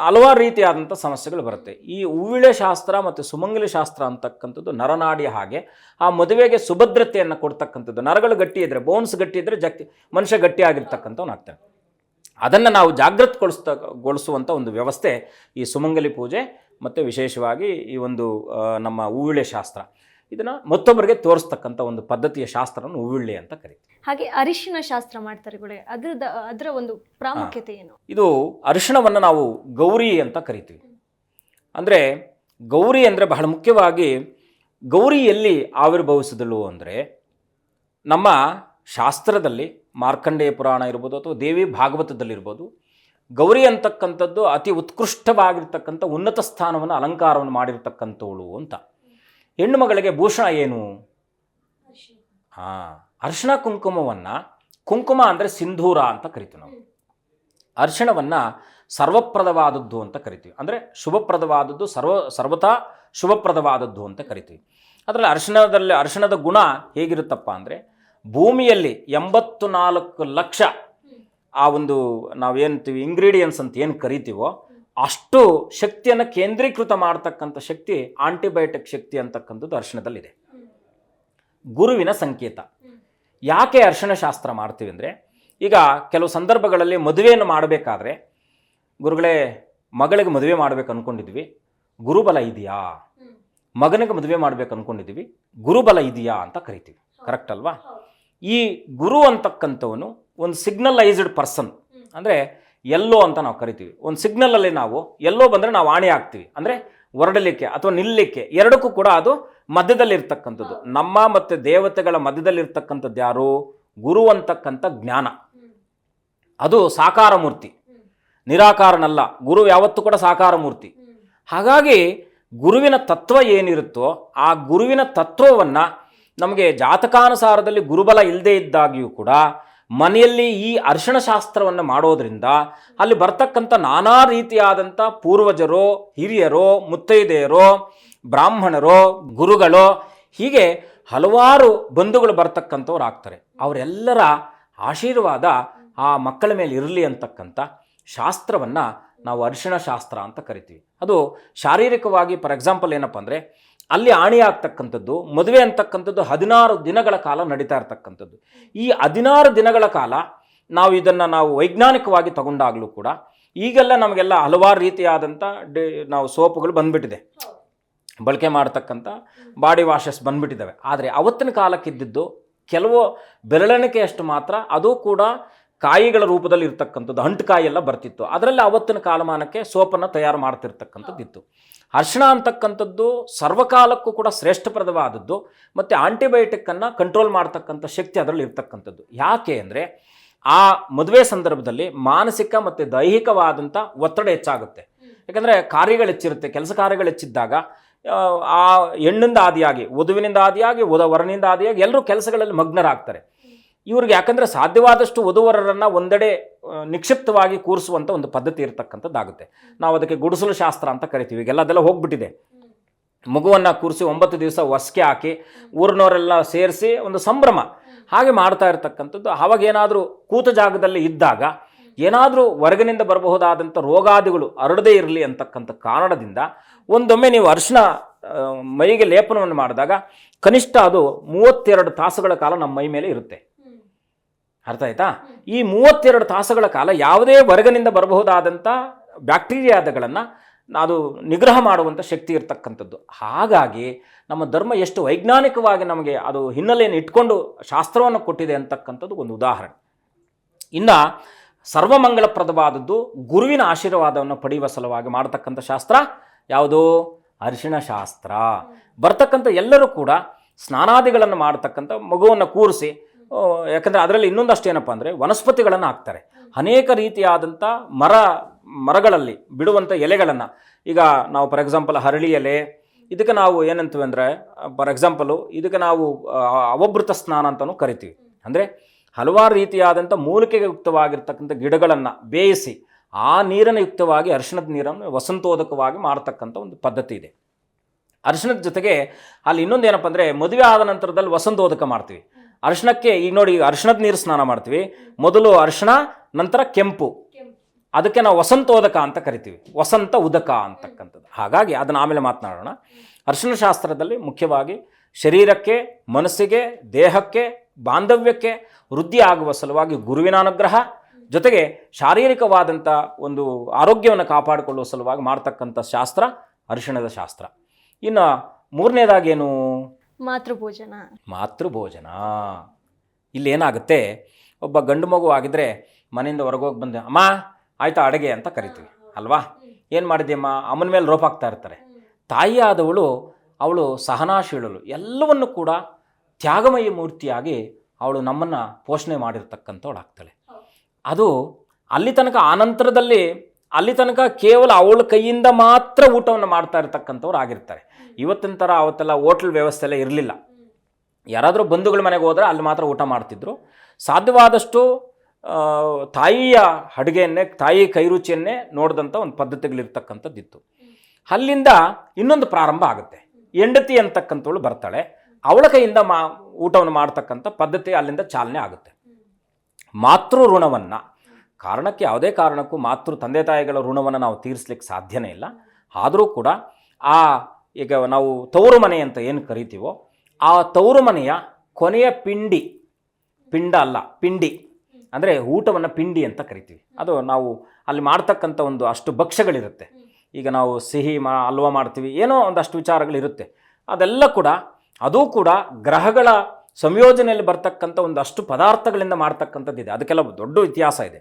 ಹಲವಾರು ರೀತಿಯಾದಂಥ ಸಮಸ್ಯೆಗಳು ಬರುತ್ತೆ. ಈ ಹೂವಿಳೆ ಶಾಸ್ತ್ರ ಮತ್ತು ಸುಮಂಗಲಿ ಶಾಸ್ತ್ರ ಅಂತಕ್ಕಂಥದ್ದು ನರನಾಡಿ ಹಾಗೆ ಆ ಮದುವೆಗೆ ಸುಭದ್ರತೆಯನ್ನು ಕೊಡ್ತಕ್ಕಂಥದ್ದು. ನರಗಳು ಗಟ್ಟಿ ಇದ್ದರೆ, ಬೋನ್ಸ್ ಗಟ್ಟಿ ಇದ್ದರೆ ಮನುಷ್ಯ ಗಟ್ಟಿಯಾಗಿರ್ತಕ್ಕಂಥವನಾಗ್ತಾನೆ. ಅದನ್ನು ನಾವು ಜಾಗೃತಗೊಳಿಸುವಂಥ ಒಂದು ವ್ಯವಸ್ಥೆ ಈ ಸುಮಂಗಲಿ ಪೂಜೆ ಮತ್ತು ವಿಶೇಷವಾಗಿ ಈ ಒಂದು ನಮ್ಮ ಹೂವಿಳೆ ಶಾಸ್ತ್ರ. ಇದನ್ನು ಮತ್ತೊಬ್ಬರಿಗೆ ತೋರಿಸ್ತಕ್ಕಂಥ ಒಂದು ಪದ್ಧತಿಯ ಶಾಸ್ತ್ರವನ್ನು ಹೂವಿಳ್ಳಿ ಅಂತ ಕರೀತೀವಿ. ಹಾಗೆ ಅರಿಶಿನ ಶಾಸ್ತ್ರ ಮಾಡ್ತಾರೆ ಗುಳೆ, ಅದರ ಒಂದು ಪ್ರಾಮುಖ್ಯತೆ ಏನು? ಇದು ಅರಿಶಿಣವನ್ನು ನಾವು ಗೌರಿ ಅಂತ ಕರಿತೀವಿ. ಅಂದರೆ ಗೌರಿ ಅಂದರೆ ಬಹಳ ಮುಖ್ಯವಾಗಿ ಗೌರಿ ಎಲ್ಲಿ ಆವಿರ್ಭವಿಸಿದಳು ಅಂದರೆ ನಮ್ಮ ಶಾಸ್ತ್ರದಲ್ಲಿ ಮಾರ್ಕಂಡೇಯ ಪುರಾಣ ಇರ್ಬೋದು ಅಥವಾ ದೇವಿ ಭಾಗವತದಲ್ಲಿರ್ಬೋದು, ಗೌರಿ ಅಂತಕ್ಕಂಥದ್ದು ಅತಿ ಉತ್ಕೃಷ್ಟವಾಗಿರ್ತಕ್ಕಂಥ ಉನ್ನತ ಸ್ಥಾನವನ್ನು ಅಲಂಕಾರವನ್ನು ಮಾಡಿರ್ತಕ್ಕಂಥವಳು ಅಂತ. ಹೆಣ್ಣು ಮಗಳಿಗೆ ಭೂಷಣ ಏನು? ಅರಿಶಿಣ ಕುಂಕುಮವನ್ನು, ಕುಂಕುಮ ಅಂದರೆ ಸಿಂಧೂರ ಅಂತ ಕರಿತೀವಿ ನಾವು. ಅರಿಶಿಣವನ್ನು ಸರ್ವಪ್ರದವಾದದ್ದು ಅಂತ ಕರಿತೀವಿ. ಅಂದರೆ ಶುಭಪ್ರದವಾದದ್ದು, ಸರ್ವತಾ ಶುಭಪ್ರದವಾದದ್ದು ಅಂತ ಕರಿತೀವಿ. ಅದರಲ್ಲಿ ಅರಿಶಿಣದ ಗುಣ ಹೇಗಿರುತ್ತಪ್ಪ ಅಂದರೆ, ಭೂಮಿಯಲ್ಲಿ 84 ಲಕ್ಷ ಆ ಒಂದು ನಾವೇನ್ತೀವಿ ಇಂಗ್ರೀಡಿಯೆಂಟ್ಸ್ ಅಂತ ಏನು ಕರಿತೀವೋ ಅಷ್ಟು ಶಕ್ತಿಯನ್ನು ಕೇಂದ್ರೀಕೃತ ಮಾಡ್ತಕ್ಕಂಥ ಶಕ್ತಿ, ಆಂಟಿಬಯೋಟಿಕ್ ಶಕ್ತಿ ಅಂತಕ್ಕಂಥದ್ದು ಅರಿಶಿಣದಲ್ಲಿದೆ. ಗುರುವಿನ ಸಂಕೇತ. ಯಾಕೆ ಅರಿಶಿಣ ಶಾಸ್ತ್ರ ಮಾಡ್ತೀವಿ ಅಂದರೆ, ಈಗ ಕೆಲವು ಸಂದರ್ಭಗಳಲ್ಲಿ ಮದುವೆಯನ್ನು ಮಾಡಬೇಕಾದ್ರೆ, ಗುರುಗಳೇ ಮಗಳಿಗೆ ಮದುವೆ ಮಾಡ್ಬೇಕು ಅಂದ್ಕೊಂಡಿದ್ವಿ, ಗುರುಬಲ ಇದೆಯಾ, ಮಗನಿಗೆ ಮದುವೆ ಮಾಡ್ಬೇಕು ಅಂದ್ಕೊಂಡಿದ್ವಿ, ಗುರುಬಲ ಇದೆಯಾ ಅಂತ ಕರಿತೀವಿ. ಕರೆಕ್ಟ್ ಅಲ್ವಾ? ಈ ಗುರು ಅಂತಕ್ಕಂಥವನು ಒಂದು ಸಿಗ್ನಲೈಸ್ಡ್ ಪರ್ಸನ್, ಅಂದರೆ ಎಲ್ಲೋ ಅಂತ ನಾವು ಕರಿತೀವಿ. ಒಂದು ಸಿಗ್ನಲಲ್ಲಿ ನಾವು ಎಲ್ಲೋ ಬಂದರೆ ನಾವು ಆಣೆ ಹಾಕ್ತೀವಿ, ಅಂದರೆ ಹೊರಡಲಿಕ್ಕೆ ಅಥವಾ ನಿಲ್ಲಲಿಕ್ಕೆ, ಎರಡಕ್ಕೂ ಕೂಡ ಅದು ಮಧ್ಯದಲ್ಲಿರ್ತಕ್ಕಂಥದ್ದು. ನಮ್ಮ ಮತ್ತು ದೇವತೆಗಳ ಮಧ್ಯದಲ್ಲಿರ್ತಕ್ಕಂಥದ್ದು ಯಾರು? ಗುರು ಅಂತಕ್ಕಂಥ ಜ್ಞಾನ. ಅದು ಸಾಕಾರ ಮೂರ್ತಿ, ನಿರಾಕಾರನಲ್ಲ. ಗುರು ಯಾವತ್ತೂ ಕೂಡ ಸಾಕಾರ ಮೂರ್ತಿ. ಹಾಗಾಗಿ ಗುರುವಿನ ತತ್ವ ಏನಿರುತ್ತೋ ಆ ಗುರುವಿನ ತತ್ವವನ್ನು ನಮಗೆ ಜಾತಕಾನುಸಾರದಲ್ಲಿ ಗುರುಬಲ ಇಲ್ಲದೇ ಇದ್ದಾಗಿಯೂ ಕೂಡ ಮನೆಯಲ್ಲಿ ಈ ಅರಿಶಿಣ ಶಾಸ್ತ್ರವನ್ನು ಮಾಡೋದ್ರಿಂದ ಅಲ್ಲಿ ಬರ್ತಕ್ಕಂಥ ನಾನಾ ರೀತಿಯಾದಂಥ ಪೂರ್ವಜರೋ, ಹಿರಿಯರೋ, ಮುತ್ತೈದೆಯರೋ, ಬ್ರಾಹ್ಮಣರೋ, ಗುರುಗಳೋ, ಹೀಗೆ ಹಲವಾರು ಬಂಧುಗಳು ಬರ್ತಕ್ಕಂಥವ್ರು ಆಗ್ತಾರೆ. ಅವರೆಲ್ಲರ ಆಶೀರ್ವಾದ ಆ ಮಕ್ಕಳ ಮೇಲೆ ಇರಲಿ ಅಂತಕ್ಕಂಥ ಶಾಸ್ತ್ರವನ್ನು ನಾವು ಅರಿಶಿಣ ಶಾಸ್ತ್ರ ಅಂತ ಕರಿತೀವಿ. ಅದು ಶಾರೀರಿಕವಾಗಿ ಫಾರ್ ಎಕ್ಸಾಂಪಲ್ ಏನಪ್ಪ ಅಂದರೆ, ಅಲ್ಲಿ ಆಣಿ ಆಗ್ತಕ್ಕಂಥದ್ದು, ಮದುವೆ ಅಂತಕ್ಕಂಥದ್ದು 16 ದಿನಗಳ ಕಾಲ ನಡೀತಾ ಇರ್ತಕ್ಕಂಥದ್ದು. ಈ 16 ದಿನಗಳ ಕಾಲ ನಾವು ವೈಜ್ಞಾನಿಕವಾಗಿ ತಗೊಂಡಾಗಲೂ ಕೂಡ ಈಗೆಲ್ಲ ನಮಗೆಲ್ಲ ಹಲವಾರು ರೀತಿಯಾದಂಥ ನಾವು ಸೋಪುಗಳು ಬಂದ್ಬಿಟ್ಟಿದೆ, ಬಳಕೆ ಮಾಡ್ತಕ್ಕಂಥ ಬಾಡಿ ವಾಷಸ್ ಬಂದ್ಬಿಟ್ಟಿದ್ದಾವೆ. ಆದರೆ ಅವತ್ತಿನ ಕಾಲಕ್ಕಿದ್ದಿದ್ದು ಕೆಲವು ಬೆರಳೆಣಿಕೆಯಷ್ಟು ಮಾತ್ರ, ಅದು ಕೂಡ ಕಾಯಿಗಳ ರೂಪದಲ್ಲಿ ಇರ್ತಕ್ಕಂಥದ್ದು, ಅಂಟುಕಾಯಿ ಎಲ್ಲ ಬರ್ತಿತ್ತು. ಅದರಲ್ಲಿ ಅವತ್ತಿನ ಕಾಲಮಾನಕ್ಕೆ ಸೋಪನ್ನು ತಯಾರು ಮಾಡ್ತಿರ್ತಕ್ಕಂಥದ್ದಿತ್ತು. ಅರಿಶಿಣ ಅಂತಕ್ಕಂಥದ್ದು ಸರ್ವಕಾಲಕ್ಕೂ ಕೂಡ ಶ್ರೇಷ್ಠಪ್ರದವಾದದ್ದು, ಮತ್ತು ಆಂಟಿಬಯೋಟಿಕ್ಕನ್ನು ಕಂಟ್ರೋಲ್ ಮಾಡ್ತಕ್ಕಂಥ ಶಕ್ತಿ ಅದರಲ್ಲಿ ಇರ್ತಕ್ಕಂಥದ್ದು. ಯಾಕೆ ಅಂದರೆ, ಆ ಮದುವೆ ಸಂದರ್ಭದಲ್ಲಿ ಮಾನಸಿಕ ಮತ್ತು ದೈಹಿಕವಾದಂಥ ಒತ್ತಡ ಹೆಚ್ಚಾಗುತ್ತೆ. ಯಾಕಂದರೆ ಕಾರ್ಯಗಳು ಹೆಚ್ಚಿರುತ್ತೆ. ಕೆಲಸ ಕಾರ್ಯಗಳು ಹೆಚ್ಚಿದ್ದಾಗ ಆ ಹೆಣ್ಣಿಂದ ಆದಿಯಾಗಿ, ವಧುವಿನಿಂದ ಆದಿಯಾಗಿ, ವರನಿಂದ ಆದಿಯಾಗಿ ಎಲ್ಲರೂ ಕೆಲಸಗಳಲ್ಲಿ ಮಗ್ನರಾಗ್ತಾರೆ. ಇವ್ರಿಗೆ ಯಾಕಂದರೆ ಸಾಧ್ಯವಾದಷ್ಟು ವಧುವರರನ್ನು ಒಂದೆಡೆ ನಿಕ್ಷಿಪ್ತವಾಗಿ ಕೂರಿಸುವಂಥ ಒಂದು ಪದ್ಧತಿ ಇರತಕ್ಕಂಥದ್ದಾಗುತ್ತೆ. ನಾವು ಅದಕ್ಕೆ ಗುಡಿಸಲು ಶಾಸ್ತ್ರ ಅಂತ ಕರಿತೀವಿ. ಈಗೆಲ್ಲ ಅದೆಲ್ಲ ಹೋಗ್ಬಿಟ್ಟಿದೆ. ಮಗುವನ್ನು ಕೂರಿಸಿ 9 ದಿವಸ ಹೊಸ್ಕೆ ಹಾಕಿ ಊರಿನವರೆಲ್ಲ ಸೇರಿಸಿ ಒಂದು ಸಂಭ್ರಮ ಹಾಗೆ ಮಾಡ್ತಾ ಇರ್ತಕ್ಕಂಥದ್ದು. ಆವಾಗ ಏನಾದರೂ ಕೂತ ಜಾಗದಲ್ಲಿ ಇದ್ದಾಗ ಏನಾದರೂ ಹೊರಗಿನಿಂದ ಬರಬಹುದಾದಂಥ ರೋಗಾದಿಗಳು ಹರಡದೇ ಇರಲಿ ಅಂತಕ್ಕಂಥ ಕಾರಣದಿಂದ ಒಂದೊಮ್ಮೆ ನೀವು ಅರಿಶಿಣ ಮೈಗೆ ಲೇಪನವನ್ನು ಮಾಡಿದಾಗ ಕನಿಷ್ಠ ಅದು 32 ತಾಸುಗಳ ಕಾಲ ನಮ್ಮ ಮೈ ಮೇಲೆ ಇರುತ್ತೆ. ಅರ್ಥ ಆಯ್ತಾ? ಈ 32 ತಾಸುಗಳ ಕಾಲ ಯಾವುದೇ ಹೊರಗಿನಿಂದ ಬರಬಹುದಾದಂಥ ಬ್ಯಾಕ್ಟೀರಿಯಾದಗಳನ್ನು ಅದು ನಿಗ್ರಹ ಮಾಡುವಂಥ ಶಕ್ತಿ ಇರತಕ್ಕಂಥದ್ದು. ಹಾಗಾಗಿ ನಮ್ಮ ಧರ್ಮ ಎಷ್ಟು ವೈಜ್ಞಾನಿಕವಾಗಿ ನಮಗೆ ಅದು ಹಿನ್ನೆಲೆಯನ್ನು ಇಟ್ಕೊಂಡು ಶಾಸ್ತ್ರವನ್ನು ಕೊಟ್ಟಿದೆ ಅಂತಕ್ಕಂಥದ್ದು ಒಂದು ಉದಾಹರಣೆ. ಇನ್ನು ಸರ್ವಮಂಗಳಪ್ರದವಾದದ್ದು ಗುರುವಿನ ಆಶೀರ್ವಾದವನ್ನು ಪಡೆಯುವ ಸಲುವಾಗಿ ಮಾಡತಕ್ಕಂಥ ಶಾಸ್ತ್ರ ಯಾವುದು? ಅರಿಶಿಣ ಶಾಸ್ತ್ರ. ಬರ್ತಕ್ಕಂಥ ಎಲ್ಲರೂ ಕೂಡ ಸ್ನಾನಾದಿಗಳನ್ನು ಮಾಡ್ತಕ್ಕಂಥ ಮಗುವನ್ನು ಕೂರಿಸಿ, ಯಾಕಂದರೆ ಅದರಲ್ಲಿ ಇನ್ನೊಂದಷ್ಟು ಏನಪ್ಪ ಅಂದರೆ ವನಸ್ಪತಿಗಳನ್ನು ಹಾಕ್ತಾರೆ. ಅನೇಕ ರೀತಿಯಾದಂಥ ಮರಗಳಲ್ಲಿ ಬಿಡುವಂಥ ಎಲೆಗಳನ್ನು, ಈಗ ನಾವು ಫಾರ್ ಎಕ್ಸಾಂಪಲ್ ಹರಳಿ ಎಲೆ, ಇದಕ್ಕೆ ನಾವು ಏನಂತೀವಿ ಅಂದರೆ ಫಾರ್ ಎಕ್ಸಾಂಪಲು ಇದಕ್ಕೆ ನಾವು ಅವಭೃತ ಸ್ನಾನ ಅಂತಲೂ ಕರಿತೀವಿ. ಅಂದರೆ ಹಲವಾರು ರೀತಿಯಾದಂಥ ಮೂಲಿಕೆಗೆ ಯುಕ್ತವಾಗಿರ್ತಕ್ಕಂಥ ಗಿಡಗಳನ್ನು ಬೇಯಿಸಿ ಆ ನೀರನ್ನು ಯುಕ್ತವಾಗಿ ಅರಿಶಿಣದ ನೀರನ್ನು ವಸಂತೋದಕವಾಗಿ ಮಾಡ್ತಕ್ಕಂಥ ಒಂದು ಪದ್ಧತಿ ಇದೆ. ಅರಿಶಿಣದ ಜೊತೆಗೆ ಅಲ್ಲಿ ಇನ್ನೊಂದು ಏನಪ್ಪ ಅಂದರೆ, ಮದುವೆ ಆದ ನಂತರದಲ್ಲಿ ವಸಂತೋದಕ ಮಾಡ್ತೀವಿ. ಅರಿಶಿಣಕ್ಕೆ ಈಗ ನೋಡಿ, ಅರಿಶಿಣದ ನೀರು ಸ್ನಾನ ಮಾಡ್ತೀವಿ. ಮೊದಲು ಅರಿಶಿಣ, ನಂತರ ಕೆಂಪು, ಅದಕ್ಕೆ ನಾವು ವಸಂತೋದಕ ಅಂತ ಕರಿತೀವಿ, ವಸಂತ ಉದಕ ಅಂತಕ್ಕಂಥದ್ದು. ಹಾಗಾಗಿ ಅದನ್ನು ಆಮೇಲೆ ಮಾತನಾಡೋಣ. ಅರಿಶಿಣ ಶಾಸ್ತ್ರದಲ್ಲಿ ಮುಖ್ಯವಾಗಿ ಶರೀರಕ್ಕೆ, ಮನಸ್ಸಿಗೆ, ದೇಹಕ್ಕೆ, ಬಾಂಧವ್ಯಕ್ಕೆ ವೃದ್ಧಿ ಆಗುವ ಸಲುವಾಗಿ ಗುರುವಿನ ಅನುಗ್ರಹ, ಜೊತೆಗೆ ಶಾರೀರಿಕವಾದಂಥ ಒಂದು ಆರೋಗ್ಯವನ್ನು ಕಾಪಾಡಿಕೊಳ್ಳುವ ಸಲುವಾಗಿ ಮಾಡ್ತಕ್ಕಂಥ ಶಾಸ್ತ್ರ ಅರಿಶಿಣದ ಶಾಸ್ತ್ರ. ಇನ್ನು ಮೂರನೇದಾಗೇನು? ಮಾತೃಭೋಜನ. ಮಾತೃಭೋಜನ. ಇಲ್ಲಿ ಏನಾಗುತ್ತೆ, ಒಬ್ಬ ಗಂಡು ಮಗು ಆಗಿದ್ರೆ ಮನೆಯಿಂದ ಹೊರಗೋಗಿ ಬಂದೆ, ಅಮ್ಮ ಆಯ್ತಾ ಅಡುಗೆ ಅಂತ ಕರಿತೀವಿ ಅಲ್ವಾ? ಏನು ಮಾಡಿದ್ಯಮ್ಮ? ಅಮ್ಮನ ಮೇಲೆ ರೋಪ್ ಹಾಕ್ತಾ ಇರ್ತಾರೆ. ತಾಯಿ ಆದವಳು, ಅವಳು ಸಹನಾಶೀಲಳು, ಎಲ್ಲವನ್ನು ಕೂಡ ತ್ಯಾಗಮಯ ಮೂರ್ತಿಯಾಗಿ ಅವಳು ನಮ್ಮನ್ನು ಪೋಷಣೆ ಮಾಡಿರ್ತಕ್ಕಂಥವಳು ಆಗ್ತಾಳೆ. ಅದು ಅಲ್ಲಿ ತನಕ, ಆನಂತರದಲ್ಲಿ ಅಲ್ಲಿ ತನಕ ಕೇವಲ ಅವಳ ಕೈಯಿಂದ ಮಾತ್ರ ಊಟವನ್ನು ಮಾಡ್ತಾ ಇರ್ತಕ್ಕಂಥವ್ರು ಆಗಿರ್ತಾರೆ. ಇವತ್ತಿನ ಥರ ಅವತ್ತೆಲ್ಲ ಹೋಟ್ಲ್ ವ್ಯವಸ್ಥೆ ಎಲ್ಲ ಇರಲಿಲ್ಲ. ಯಾರಾದರೂ ಬಂಧುಗಳ ಮನೆಗೆ ಹೋದರೆ ಅಲ್ಲಿ ಮಾತ್ರ ಊಟ ಮಾಡ್ತಿದ್ರು. ಸಾಧ್ಯವಾದಷ್ಟು ತಾಯಿಯ ಅಡುಗೆಯನ್ನೇ, ತಾಯಿ ಕೈರುಚಿಯನ್ನೇ ನೋಡಿದಂಥ ಒಂದು ಪದ್ಧತಿಗಳಿರ್ತಕ್ಕಂಥದ್ದಿತ್ತು. ಅಲ್ಲಿಂದ ಇನ್ನೊಂದು ಪ್ರಾರಂಭ ಆಗುತ್ತೆ. ಹೆಂಡತಿ ಅಂತಕ್ಕಂಥವಳು ಬರ್ತಾಳೆ, ಅವಳ ಕೈಯಿಂದ ಊಟವನ್ನು ಮಾಡ್ತಕ್ಕಂಥ ಪದ್ಧತಿ ಅಲ್ಲಿಂದ ಚಾಲನೆ ಆಗುತ್ತೆ. ಮಾತೃ ಋಣವನ್ನು, ಕಾರಣಕ್ಕೆ ಯಾವುದೇ ಕಾರಣಕ್ಕೂ ತಂದೆ ತಾಯಿಗಳ ಋಣವನ್ನು ನಾವು ತೀರಿಸ್ಲಿಕ್ಕೆ ಸಾಧ್ಯನೇ ಇಲ್ಲ. ಆದರೂ ಕೂಡ ಈಗ ನಾವು ತವರು ಮನೆ ಅಂತ ಏನು ಕರಿತೀವೋ, ಆ ತವರು ಮನೆಯ ಕೊನೆಯ ಪಿಂಡ ಅಲ್ಲ, ಪಿಂಡಿ ಅಂದರೆ ಊಟವನ್ನು ಪಿಂಡಿ ಅಂತ ಕರಿತೀವಿ. ಅದು ನಾವು ಅಲ್ಲಿ ಮಾಡ್ತಕ್ಕಂಥ ಒಂದು ಅಷ್ಟು ಭಕ್ಷ್ಯಗಳಿರುತ್ತೆ. ಈಗ ನಾವು ಸಿಹಿ ಹಲ್ವಾ ಮಾಡ್ತೀವಿ, ಏನೋ ಒಂದಷ್ಟು ವಿಚಾರಗಳಿರುತ್ತೆ. ಅದೆಲ್ಲ ಕೂಡ ಅದೂ ಕೂಡ ಗ್ರಹಗಳ ಸಂಯೋಜನೆಯಲ್ಲಿ ಬರ್ತಕ್ಕಂಥ ಒಂದಷ್ಟು ಪದಾರ್ಥಗಳಿಂದ ಮಾಡ್ತಕ್ಕಂಥದ್ದಿದೆ. ಅದಕ್ಕೆಲ್ಲ ದೊಡ್ಡ ಇತಿಹಾಸ ಇದೆ.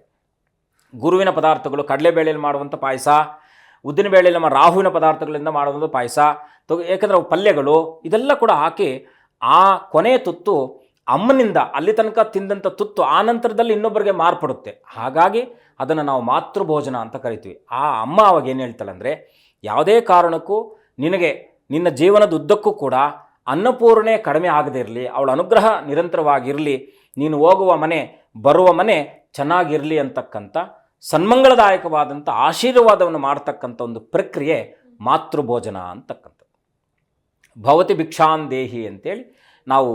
ಗುರುವಿನ ಪದಾರ್ಥಗಳು, ಕಡಲೆಬೇಳೆಯಲ್ಲಿ ಮಾಡುವಂಥ ಪಾಯಸ, ಉದ್ದಿನ ಬೇಳೆಯಲ್ಲಿ ರಾಹುವಿನ ಪದಾರ್ಥಗಳಿಂದ ಮಾಡುವಂಥ ಪಾಯಸ, ಏಕೆಂದರೆ ಅವು ಪಲ್ಯಗಳು, ಇದೆಲ್ಲ ಕೂಡ ಹಾಕಿ ಆ ಕೊನೆಯ ತುತ್ತು ಅಮ್ಮನಿಂದ ಅಲ್ಲಿ ತನಕ ತಿಂದಂಥ ತುತ್ತು ಆ ನಂತರದಲ್ಲಿ ಇನ್ನೊಬ್ಬರಿಗೆ ಮಾರ್ಪಡುತ್ತೆ. ಹಾಗಾಗಿ ಅದನ್ನು ನಾವು ಮಾತೃಭೋಜನ ಅಂತ ಕರಿತೀವಿ. ಆ ಅಮ್ಮ ಅವಾಗ ಏನು ಹೇಳ್ತಾಳೆ ಅಂದರೆ, ಯಾವುದೇ ಕಾರಣಕ್ಕೂ ನಿನ್ನ ಜೀವನದ ಉದ್ದಕ್ಕೂ ಕೂಡ ಅನ್ನಪೂರ್ಣೆ ಕಡಿಮೆ ಆಗದೇ ಇರಲಿ, ಅವಳ ಅನುಗ್ರಹ ನಿರಂತರವಾಗಿರಲಿ, ನೀನು ಹೋಗುವ ಮನೆ ಬರುವ ಮನೆ ಚೆನ್ನಾಗಿರಲಿ ಅಂತಕ್ಕಂಥ ಸನ್ಮಂಗಳದಾಯಕವಾದಂಥ ಆಶೀರ್ವಾದವನ್ನು ಮಾಡ್ತಕ್ಕಂಥ ಒಂದು ಪ್ರಕ್ರಿಯೆ ಮಾತೃಭೋಜನ ಅಂತಕ್ಕಂಥದ್ದು. ಭವತಿ ಭಿಕ್ಷಾನ್ ದೇಹಿ ಅಂತೇಳಿ ನಾವು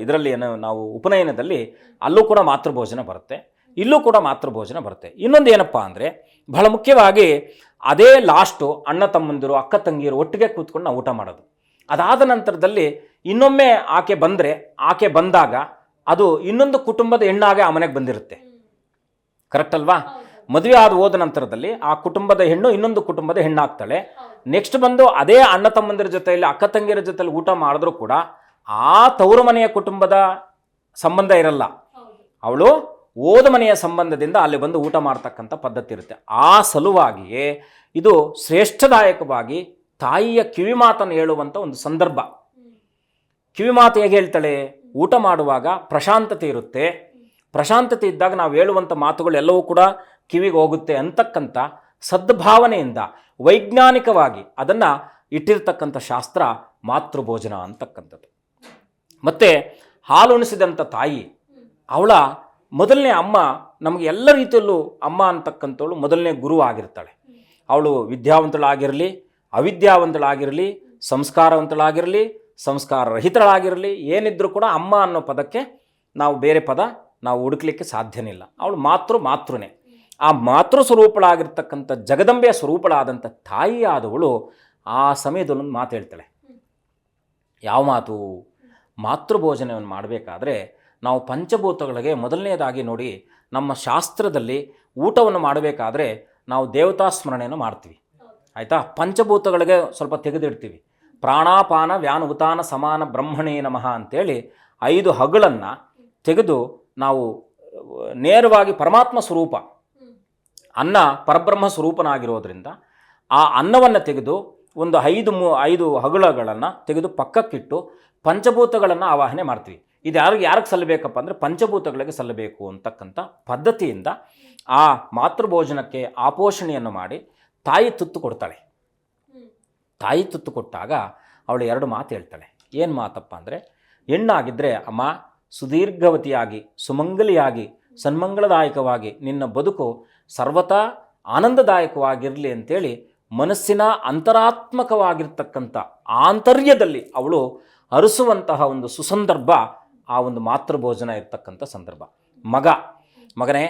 ಇದರಲ್ಲಿ ನಾವು ಉಪನಯನದಲ್ಲಿ ಅಲ್ಲೂ ಕೂಡ ಮಾತೃಭೋಜನ ಬರುತ್ತೆ, ಇಲ್ಲೂ ಕೂಡ ಮಾತೃಭೋಜನ ಬರುತ್ತೆ. ಇನ್ನೊಂದು ಏನಪ್ಪ ಅಂದರೆ, ಬಹಳ ಮುಖ್ಯವಾಗಿ ಅದೇ ಲಾಸ್ಟು ಅಣ್ಣ ತಮ್ಮಂದಿರು, ಅಕ್ಕ ತಂಗಿಯರು ಒಟ್ಟಿಗೆ ಕೂತ್ಕೊಂಡು ನಾವು ಊಟ ಮಾಡೋದು. ಅದಾದ ನಂತರದಲ್ಲಿ ಇನ್ನೊಮ್ಮೆ ಆಕೆ ಬಂದಾಗ ಅದು ಇನ್ನೊಂದು ಕುಟುಂಬದ ಹೆಣ್ಣಾಗೆ ಆ ಮನೆಗೆ ಬಂದಿರುತ್ತೆ. ಕರೆಕ್ಟ್ ಅಲ್ವಾ? ಮದುವೆ ಹೋದ ನಂತರದಲ್ಲಿ ಆ ಕುಟುಂಬದ ಹೆಣ್ಣು ಇನ್ನೊಂದು ಕುಟುಂಬದ ಹೆಣ್ಣಾಗ್ತಾಳೆ. ನೆಕ್ಸ್ಟ್ ಬಂದು ಅದೇ ಅಣ್ಣ ತಮ್ಮಂದಿರ ಜೊತೆಯಲ್ಲಿ, ಅಕ್ಕ ತಂಗಿಯರ ಜೊತೆಯಲ್ಲಿ ಊಟ ಮಾಡಿದ್ರೂ ಕೂಡ ಆ ತವರು ಮನೆಯ ಕುಟುಂಬದ ಸಂಬಂಧ ಇರಲ್ಲ, ಅವಳು ಓದ ಮನೆಯ ಸಂಬಂಧದಿಂದ ಅಲ್ಲಿ ಬಂದು ಊಟ ಮಾಡ್ತಕ್ಕಂಥ ಪದ್ಧತಿ ಇರುತ್ತೆ. ಆ ಸಲುವಾಗಿಯೇ ಇದು ಶ್ರೇಷ್ಠದಾಯಕವಾಗಿ ತಾಯಿಯ ಕಿವಿಮಾತನ್ನು ಹೇಳುವಂಥ ಒಂದು ಸಂದರ್ಭ. ಕಿವಿಮಾತು ಹೇಗೆ ಹೇಳ್ತಾಳೆ? ಊಟ ಮಾಡುವಾಗ ಪ್ರಶಾಂತತೆ ಇರುತ್ತೆ. ಪ್ರಶಾಂತತೆ ಇದ್ದಾಗ ನಾವು ಹೇಳುವಂಥ ಮಾತುಗಳೆಲ್ಲವೂ ಕೂಡ ಕಿವಿಗೆ ಹೋಗುತ್ತೆ ಅಂತಕ್ಕಂಥ ಸದ್ಭಾವನೆಯಿಂದ ವೈಜ್ಞಾನಿಕವಾಗಿ ಅದನ್ನು ಇಟ್ಟಿರ್ತಕ್ಕಂಥ ಶಾಸ್ತ್ರ ಮಾತೃಭೋಜನ ಅಂತಕ್ಕಂಥದ್ದು. ಮತ್ತು ಹಾಲುಣಿಸಿದಂಥ ತಾಯಿ, ಅವಳ ಮೊದಲನೇ ಅಮ್ಮ, ನಮಗೆ ಎಲ್ಲ ರೀತಿಯಲ್ಲೂ ಅಮ್ಮ ಅಂತಕ್ಕಂಥವಳು ಮೊದಲನೇ ಗುರು ಆಗಿರ್ತಾಳೆ. ಅವಳು ವಿದ್ಯಾವಂತಳಾಗಿರಲಿ, ಅವಿದ್ಯಾವಂತಳಾಗಿರಲಿ, ಸಂಸ್ಕಾರವಂತಳಾಗಿರಲಿ, ಸಂಸ್ಕಾರ ರಹಿತಳಾಗಿರಲಿ, ಏನಿದ್ರೂ ಕೂಡ ಅಮ್ಮ ಅನ್ನೋ ಪದಕ್ಕೆ ನಾವು ಬೇರೆ ಪದ ನಾವು ಹುಡುಕ್ಲಿಕ್ಕೆ ಸಾಧ್ಯನಿಲ್ಲ. ಅವಳು ಮಾತೃನೇ. ಆ ಮಾತೃ ಸ್ವರೂಪಳಾಗಿರ್ತಕ್ಕಂಥ ಜಗದಂಬೆಯ ಸ್ವರೂಪಳಾದಂಥ ತಾಯಿಯಾದವಳು ಆ ಸಮಯದಲ್ಲಿ ಒಂದು ಮಾತು ಹೇಳ್ತಾಳೆ. ಯಾವ ಮಾತು? ಮಾತೃಭೋಜನವನ್ನು ಮಾಡಬೇಕಾದ್ರೆ ನಾವು ಪಂಚಭೂತಗಳಿಗೆ ಮೊದಲನೇದಾಗಿ ನೋಡಿ, ನಮ್ಮ ಶಾಸ್ತ್ರದಲ್ಲಿ ಊಟವನ್ನು ಮಾಡಬೇಕಾದ್ರೆ ನಾವು ದೇವತಾ ಸ್ಮರಣೆಯನ್ನು ಮಾಡ್ತೀವಿ. ಆಯಿತಾ? ಪಂಚಭೂತಗಳಿಗೆ ಸ್ವಲ್ಪ ತೆಗೆದಿಡ್ತೀವಿ. ಪ್ರಾಣಾಪಾನ ವ್ಯಾನ ಉತಾನ ಸಮಾನ ಬ್ರಹ್ಮಣೇ ನಮಃ ಅಂತೇಳಿ 5 ಹಗಳನ್ನು ತೆಗೆದು ನಾವು ನೇರವಾಗಿ ಪರಮಾತ್ಮ ಸ್ವರೂಪ, ಅನ್ನ ಪರಬ್ರಹ್ಮ ಸ್ವರೂಪನಾಗಿರೋದ್ರಿಂದ ಆ ಅನ್ನವನ್ನು ತೆಗೆದು ಒಂದು 5 ಹಗಲಗಳನ್ನು ತೆಗೆದು ಪಕ್ಕಕ್ಕಿಟ್ಟು ಪಂಚಭೂತಗಳನ್ನು ಆವಾಹನೆ ಮಾಡ್ತೀವಿ. ಇದು ಯಾರಿಗೆ ಸಲ್ಲಬೇಕಪ್ಪ ಅಂದರೆ ಪಂಚಭೂತಗಳಿಗೆ ಸಲ್ಲಬೇಕು ಅಂತಕ್ಕಂಥ ಪದ್ಧತಿಯಿಂದ ಆ ಮಾತೃಭೋಜನಕ್ಕೆ ಆಪೋಷಣೆಯನ್ನು ಮಾಡಿ ತಾಯಿ ತುತ್ತು ಕೊಡ್ತಾಳೆ. ತಾಯಿ ತುತ್ತು ಕೊಟ್ಟಾಗ ಅವಳು 2 ಮಾತು ಹೇಳ್ತಾಳೆ. ಏನು ಮಾತಪ್ಪ ಅಂದರೆ, ಹೆಣ್ಣಾಗಿದ್ದರೆ ಅಮ್ಮ ಸುದೀರ್ಘವತಿಯಾಗಿ, ಸುಮಂಗಲಿಯಾಗಿ, ಸನ್ಮಂಗಳದಾಯಕವಾಗಿ ನಿನ್ನ ಬದುಕು ಸರ್ವತಾ ಆನಂದದಾಯಕವಾಗಿರಲಿ ಅಂತೇಳಿ ಮನಸ್ಸಿನ ಅಂತರಾತ್ಮಕವಾಗಿರ್ತಕ್ಕಂಥ ಆಂತರ್ಯದಲ್ಲಿ ಅವಳು ಹರಿಸುವಂತಹ ಒಂದು ಸುಸಂದರ್ಭ ಆ ಒಂದು ಮಾತೃಭೋಜನ ಇರ್ತಕ್ಕಂಥ ಸಂದರ್ಭ. ಮಗನೇ,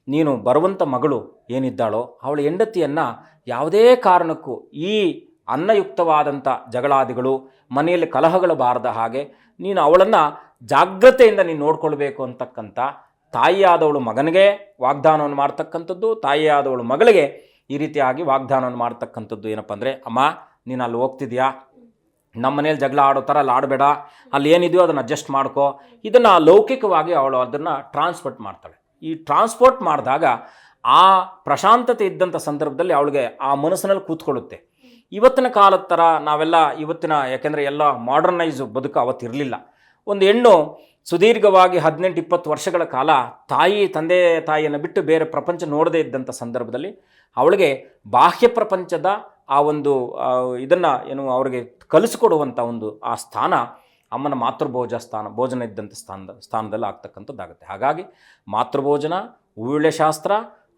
ನೀನು ಬರುವಂಥ ಮಗಳು ಏನಿದ್ದಾಳೋ ಅವಳ ಹೆಂಡತಿಯನ್ನು ಯಾವುದೇ ಕಾರಣಕ್ಕೂ ಈ ಅನ್ನಯುಕ್ತವಾದಂಥ ಜಗಳಾದಿಗಳು, ಮನೆಯಲ್ಲಿ ಕಲಹಗಳು ಬಾರದ ಹಾಗೆ ನೀನು ಅವಳನ್ನು ಜಾಗ್ರತೆಯಿಂದ ನೀನು ನೋಡ್ಕೊಳ್ಬೇಕು ಅಂತಕ್ಕಂಥ ತಾಯಿಯಾದವಳು ಮಗನಿಗೆ ವಾಗ್ದಾನವನ್ನು ಮಾಡ್ತಕ್ಕಂಥದ್ದು, ತಾಯಿಯಾದವಳು ಮಗಳಿಗೆ ಈ ರೀತಿಯಾಗಿ ವಾಗ್ದಾನವನ್ನು ಮಾಡ್ತಕ್ಕಂಥದ್ದು. ಏನಪ್ಪ ಅಂದರೆ, ಅಮ್ಮ ನೀನು ಅಲ್ಲಿ ಹೋಗ್ತಿದ್ಯಾ, ನಮ್ಮ ಮನೇಲಿ ಜಗಳ ಆಡೋ ಥರ ಅಲ್ಲಿ ಆಡಬೇಡ, ಅಲ್ಲಿ ಏನಿದೆಯೋ ಅದನ್ನು ಅಡ್ಜಸ್ಟ್ ಮಾಡ್ಕೋ. ಇದನ್ನು ಲೌಕಿಕವಾಗಿ ಅವಳು ಅದನ್ನು ಟ್ರಾನ್ಸ್ಪೋರ್ಟ್ ಮಾಡ್ತಾಳೆ. ಈ ಟ್ರಾನ್ಸ್ಪೋರ್ಟ್ ಮಾಡಿದಾಗ ಆ ಪ್ರಶಾಂತತೆ ಇದ್ದಂಥ ಸಂದರ್ಭದಲ್ಲಿ ಅವಳಿಗೆ ಆ ಮನಸ್ಸಿನಲ್ಲಿ ಕೂತ್ಕೊಳ್ಳುತ್ತೆ. ಇವತ್ತಿನ ಕಾಲದ ಥರ ನಾವೆಲ್ಲ ಯಾಕೆಂದರೆ ಎಲ್ಲ ಮಾಡರ್ನೈಸ್ ಬದುಕು ಅವತ್ತಿರಲಿಲ್ಲ. ಒಂದು ಹೆಣ್ಣು ಸುದೀರ್ಘವಾಗಿ 18-20 ವರ್ಷಗಳ ಕಾಲ ತಂದೆ ತಾಯಿಯನ್ನು ಬಿಟ್ಟು ಬೇರೆ ಪ್ರಪಂಚ ನೋಡದೇ ಇದ್ದಂಥ ಸಂದರ್ಭದಲ್ಲಿ ಅವಳಿಗೆ ಬಾಹ್ಯ ಪ್ರಪಂಚದ ಆ ಒಂದು ಅವರಿಗೆ ಕಲಿಸಿಕೊಡುವಂಥ ಒಂದು ಆ ಸ್ಥಾನ ಅಮ್ಮನ ಭೋಜನ ಇದ್ದಂಥ ಸ್ಥಾನದಲ್ಲಿ ಆಗ್ತಕ್ಕಂಥದ್ದಾಗುತ್ತೆ. ಹಾಗಾಗಿ ಮಾತೃಭೋಜನ ಹೂವಿಳೆ ಶಾಸ್ತ್ರ,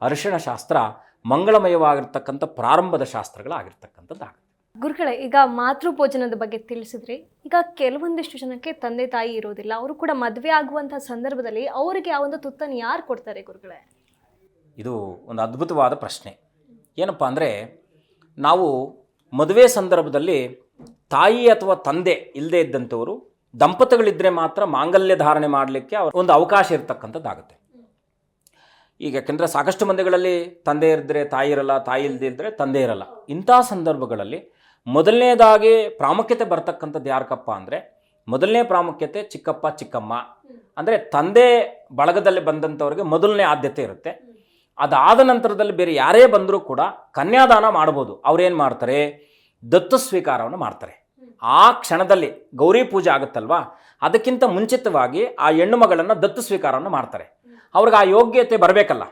ಅರಿಶಿಣ ಶಾಸ್ತ್ರ ಮಂಗಳಮಯವಾಗಿರ್ತಕ್ಕಂಥ ಪ್ರಾರಂಭದ ಶಾಸ್ತ್ರಗಳಾಗಿರ್ತಕ್ಕಂಥದ್ದಾಗುತ್ತೆ. ಗುರುಗಳೇ, ಈಗ ಮಾತೃಭೋಜನದ ಬಗ್ಗೆ ತಿಳಿಸಿದ್ರಿ. ಈಗ ಕೆಲವೊಂದಿಷ್ಟು ಜನಕ್ಕೆ ತಂದೆ ತಾಯಿ ಇರೋದಿಲ್ಲ, ಅವರು ಕೂಡ ಮದುವೆ ಆಗುವಂತಹ ಸಂದರ್ಭದಲ್ಲಿ ಅವರಿಗೆ ಆ ಒಂದು ತುತ್ತನ್ನು ಯಾರು ಕೊಡ್ತಾರೆ ಗುರುಗಳೇ? ಇದು ಒಂದು ಅದ್ಭುತವಾದ ಪ್ರಶ್ನೆ. ಏನಪ್ಪ ಅಂದರೆ, ನಾವು ಮದುವೆ ಸಂದರ್ಭದಲ್ಲಿ ತಾಯಿ ಅಥವಾ ತಂದೆ ಇಲ್ಲದೇ ಇದ್ದಂಥವರು ದಂಪತಿಗಳಿದ್ದರೆ ಮಾತ್ರ ಮಾಂಗಲ್ಯ ಧಾರಣೆ ಮಾಡಲಿಕ್ಕೆ ಒಂದು ಅವಕಾಶ ಇರತಕ್ಕಂಥದ್ದಾಗುತ್ತೆ. ಈಗ ಯಾಕೆಂದರೆ ಸಾಕಷ್ಟು ಮಂದಿಗಳಲ್ಲಿ ತಂದೆ ಇದ್ದರೆ ತಾಯಿ ಇರಲ್ಲ, ತಾಯಿ ಇಲ್ಲದೇ ಇದ್ದರೆ ತಂದೆ ಇರಲ್ಲ. ಇಂಥ ಸಂದರ್ಭಗಳಲ್ಲಿ ಮೊದಲನೇದಾಗಿ ಪ್ರಾಮುಖ್ಯತೆ ಬರ್ತಕ್ಕಂಥದ್ದು ಯಾರಕ್ಕಪ್ಪ ಅಂದರೆ, ಮೊದಲನೇ ಪ್ರಾಮುಖ್ಯತೆ ಚಿಕ್ಕಪ್ಪ ಚಿಕ್ಕಮ್ಮ. ಅಂದರೆ ತಂದೆ ಬಳಗದಲ್ಲಿ ಬಂದಂಥವ್ರಿಗೆ ಮೊದಲನೇ ಆದ್ಯತೆ ಇರುತ್ತೆ. ಅದಾದ ನಂತರದಲ್ಲಿ ಬೇರೆ ಯಾರೇ ಬಂದರೂ ಕೂಡ ಕನ್ಯಾದಾನ ಮಾಡ್ಬೋದು. ಅವ್ರೇನು ಮಾಡ್ತಾರೆ, ದತ್ತು ಸ್ವೀಕಾರವನ್ನು ಮಾಡ್ತಾರೆ. ಆ ಕ್ಷಣದಲ್ಲಿ ಗೌರಿ ಪೂಜೆ ಆಗುತ್ತಲ್ವಾ, ಅದಕ್ಕಿಂತ ಮುಂಚಿತವಾಗಿ ಆ ಹೆಣ್ಣು ಮಗಳನ್ನು ದತ್ತು ಸ್ವೀಕಾರವನ್ನು ಮಾಡ್ತಾರೆ. ಅವ್ರಿಗೆ ಆ ಯೋಗ್ಯತೆ ಬರಬೇಕಲ್ಲ,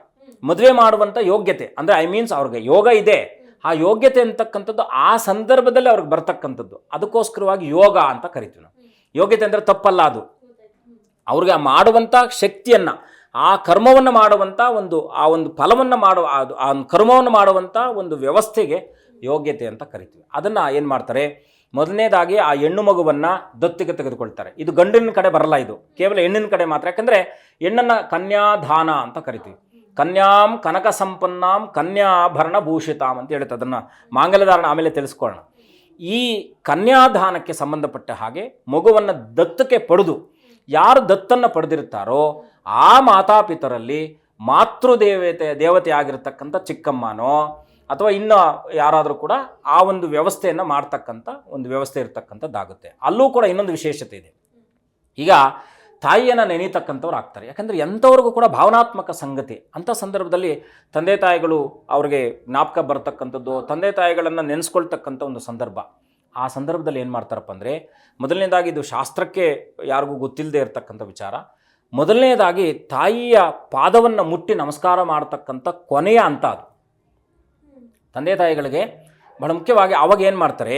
ಮದುವೆ ಮಾಡುವಂಥ ಯೋಗ್ಯತೆ. ಅಂದರೆ ಅವ್ರಿಗೆ ಯೋಗ ಇದೆ, ಆ ಯೋಗ್ಯತೆ ಅಂತಕ್ಕಂಥದ್ದು ಆ ಸಂದರ್ಭದಲ್ಲಿ ಅವ್ರಿಗೆ ಬರ್ತಕ್ಕಂಥದ್ದು. ಅದಕ್ಕೋಸ್ಕರವಾಗಿ ಯೋಗ ಅಂತ ಕರಿತೀವಿ ನಾವು. ಯೋಗ್ಯತೆ ಅಂದರೆ ತಪ್ಪಲ್ಲ, ಅದು ಅವ್ರಿಗೆ ಮಾಡುವಂಥ ಶಕ್ತಿಯನ್ನು, ಆ ಕರ್ಮವನ್ನು ಮಾಡುವಂಥ ಆ ಒಂದು ಫಲವನ್ನು ಮಾಡುವ ಆ ಕರ್ಮವನ್ನು ಮಾಡುವಂಥ ಒಂದು ವ್ಯವಸ್ಥೆಗೆ ಯೋಗ್ಯತೆ ಅಂತ ಕರಿತೀವಿ. ಅದನ್ನು ಏನು ಮಾಡ್ತಾರೆ, ಮೊದಲನೇದಾಗಿ ಆ ಹೆಣ್ಣು ಮಗುವನ್ನು ದತ್ತಿಗೆ ತೆಗೆದುಕೊಳ್ತಾರೆ. ಇದು ಗಂಡಿನ ಕಡೆ ಬರಲ್ಲ, ಇದು ಕೇವಲ ಹೆಣ್ಣಿನ ಕಡೆ ಮಾತ್ರ. ಯಾಕಂದರೆ ಹೆಣ್ಣನ್ನು ಕನ್ಯಾದಾನ ಅಂತ ಕರಿತೀವಿ. ಕನ್ಯಾಂ ಕನಕ ಸಂಪನ್ನಾಂ ಕನ್ಯಾಭರಣ ಭೂಷಿತಾಂ ಅಂತ ಹೇಳುತ್ತೆ. ಅದನ್ನು ಮಾಂಗಲ್ಯಧಾರಣ ಆಮೇಲೆ ತಿಳಿಸ್ಕೊಳ್ಳೋಣ. ಈ ಕನ್ಯಾದಾನಕ್ಕೆ ಸಂಬಂಧಪಟ್ಟ ಹಾಗೆ ಮಗುವನ್ನು ದತ್ತಕ್ಕೆ ಪಡೆದು ಯಾರು ದತ್ತನ್ನು ಪಡೆದಿರ್ತಾರೋ ಆ ಮಾತಾಪಿತರಲ್ಲಿ ದೇವತೆ ಆಗಿರತಕ್ಕಂಥ ಚಿಕ್ಕಮ್ಮನೋ ಅಥವಾ ಇನ್ನು ಯಾರಾದರೂ ಕೂಡ ಆ ಒಂದು ವ್ಯವಸ್ಥೆಯನ್ನು ಮಾಡ್ತಕ್ಕಂಥ ಒಂದು ವ್ಯವಸ್ಥೆ ಇರತಕ್ಕಂಥದ್ದಾಗುತ್ತೆ. ಅಲ್ಲೂ ಕೂಡ ಇನ್ನೊಂದು ವಿಶೇಷತೆ ಇದೆ. ಈಗ ತಾಯಿಯನ್ನು ನೆನೀತಕ್ಕಂಥವ್ರು ಆಗ್ತಾರೆ. ಯಾಕಂದರೆ ಎಂಥವ್ರಿಗೂ ಕೂಡ ಭಾವನಾತ್ಮಕ ಸಂಗತಿ. ಅಂಥ ಸಂದರ್ಭದಲ್ಲಿ ತಂದೆ ತಾಯಿಗಳು ಅವ್ರಿಗೆ ಜ್ಞಾಪಕ ಬರ್ತಕ್ಕಂಥದ್ದು, ತಂದೆ ತಾಯಿಗಳನ್ನು ನೆನೆಸ್ಕೊಳ್ತಕ್ಕಂಥ ಒಂದು ಸಂದರ್ಭ. ಆ ಸಂದರ್ಭದಲ್ಲಿ ಏನು ಮಾಡ್ತಾರಪ್ಪ ಅಂದರೆ, ಮೊದಲನೇದಾಗಿ ಇದು ಶಾಸ್ತ್ರಕ್ಕೆ ಯಾರಿಗೂ ಗೊತ್ತಿಲ್ಲದೆ ಇರತಕ್ಕಂಥ ವಿಚಾರ. ಮೊದಲನೇದಾಗಿ ತಾಯಿಯ ಪಾದವನ್ನು ಮುಟ್ಟಿ ನಮಸ್ಕಾರ ಮಾಡ್ತಕ್ಕಂಥ ಕೊನೆಯ ಹಂತ ಅದು. ತಂದೆ ತಾಯಿಗಳಿಗೆ ಬಹಳ ಮುಖ್ಯವಾಗಿ ಅವಾಗ ಏನು ಮಾಡ್ತಾರೆ,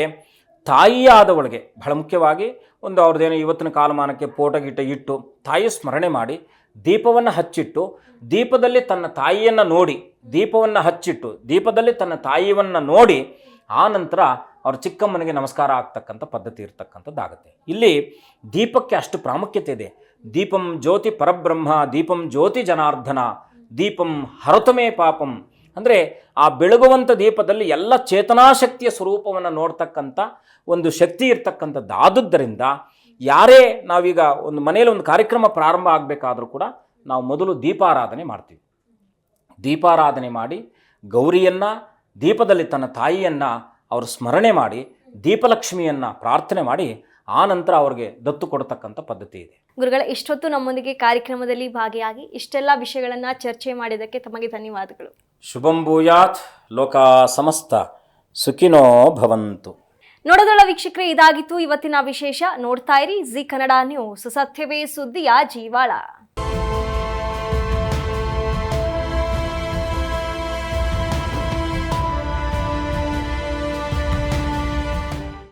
ತಾಯಿಯಾದವಳಿಗೆ ಬಹಳ ಮುಖ್ಯವಾಗಿ ಒಂದು ಅವ್ರದ್ದೇನೋ ಇವತ್ತಿನ ಕಾಲಮಾನಕ್ಕೆ ಫೋಟೋ ಗೀಟ ಇಟ್ಟು ತಾಯಿ ಸ್ಮರಣೆ ಮಾಡಿ ದೀಪವನ್ನು ಹಚ್ಚಿಟ್ಟು, ದೀಪದಲ್ಲಿ ತನ್ನ ತಾಯಿಯನ್ನು ನೋಡಿ, ದೀಪವನ್ನು ಹಚ್ಚಿಟ್ಟು ದೀಪದಲ್ಲಿ ತನ್ನ ತಾಯಿಯನ್ನು ನೋಡಿ ಆ ನಂತರ ಅವ್ರ ಚಿಕ್ಕಮ್ಮನಿಗೆ ನಮಸ್ಕಾರ ಆಗ್ತಕ್ಕಂಥ ಪದ್ಧತಿ ಇರ್ತಕ್ಕಂಥದ್ದಾಗುತ್ತೆ. ಇಲ್ಲಿ ದೀಪಕ್ಕೆ ಅಷ್ಟು ಪ್ರಾಮುಖ್ಯತೆ ಇದೆ. ದೀಪಂ ಜ್ಯೋತಿ ಪರಬ್ರಹ್ಮ, ದೀಪಂ ಜ್ಯೋತಿ ಜನಾರ್ದನ, ದೀಪಂ ಹರತಮೇ ಪಾಪಂ. ಅಂದರೆ ಆ ಬೆಳಗುವಂಥ ದೀಪದಲ್ಲಿ ಎಲ್ಲ ಚೇತನಾಶಕ್ತಿಯ ಸ್ವರೂಪವನ್ನು ನೋಡ್ತಕ್ಕಂಥ ಒಂದು ಶಕ್ತಿ ಇರ್ತಕ್ಕಂಥದ್ದಾದುದರಿಂದ ಯಾರೇ ನಾವೀಗ ಒಂದು ಮನೆಯಲ್ಲಿ ಒಂದು ಕಾರ್ಯಕ್ರಮ ಪ್ರಾರಂಭ ಆಗಬೇಕಾದ್ರೂ ಕೂಡ ನಾವು ಮೊದಲು ದೀಪಾರಾಧನೆ ಮಾಡ್ತೀವಿ. ದೀಪಾರಾಧನೆ ಮಾಡಿ ಗೌರಿಯನ್ನು, ದೀಪದಲ್ಲಿ ತನ್ನ ತಾಯಿಯನ್ನು ಅವರು ಸ್ಮರಣೆ ಮಾಡಿ ದೀಪಲಕ್ಷ್ಮಿಯನ್ನು ಪ್ರಾರ್ಥನೆ ಮಾಡಿ ಆ ನಂತರ ಅವ್ರಿಗೆ ದತ್ತು ಕೊಡ್ತಕ್ಕಂಥ ಪದ್ಧತಿ ಇದೆ. ಗುರುಗಳ, ಇಷ್ಟೊತ್ತು ನಮ್ಮೊಂದಿಗೆ ಕಾರ್ಯಕ್ರಮದಲ್ಲಿ ಭಾಗಿಯಾಗಿ ಇಷ್ಟೆಲ್ಲ ವಿಷಯಗಳನ್ನು ಚರ್ಚೆ ಮಾಡಿದ್ದಕ್ಕೆ ತಮಗೆ ಧನ್ಯವಾದಗಳು. ಶುಭಂ ಭೂಯಾತ್, ಲೋಕ ಸಮಸ್ತ ಸುಖಿನೋ ಭವಂತು. ನೋಡೋದಳ ವೀಕ್ಷಕರೇ, ಇದಾಗಿತ್ತು ಇವತ್ತಿನ ವಿಶೇಷ. ನೋಡ್ತಾ ಇರಿ ಜಿ ಕನ್ನಡ ನ್ಯೂಸ್, ಸತ್ಯವೇ ಸುದ್ದಿಯ ಜೀವಾಳ.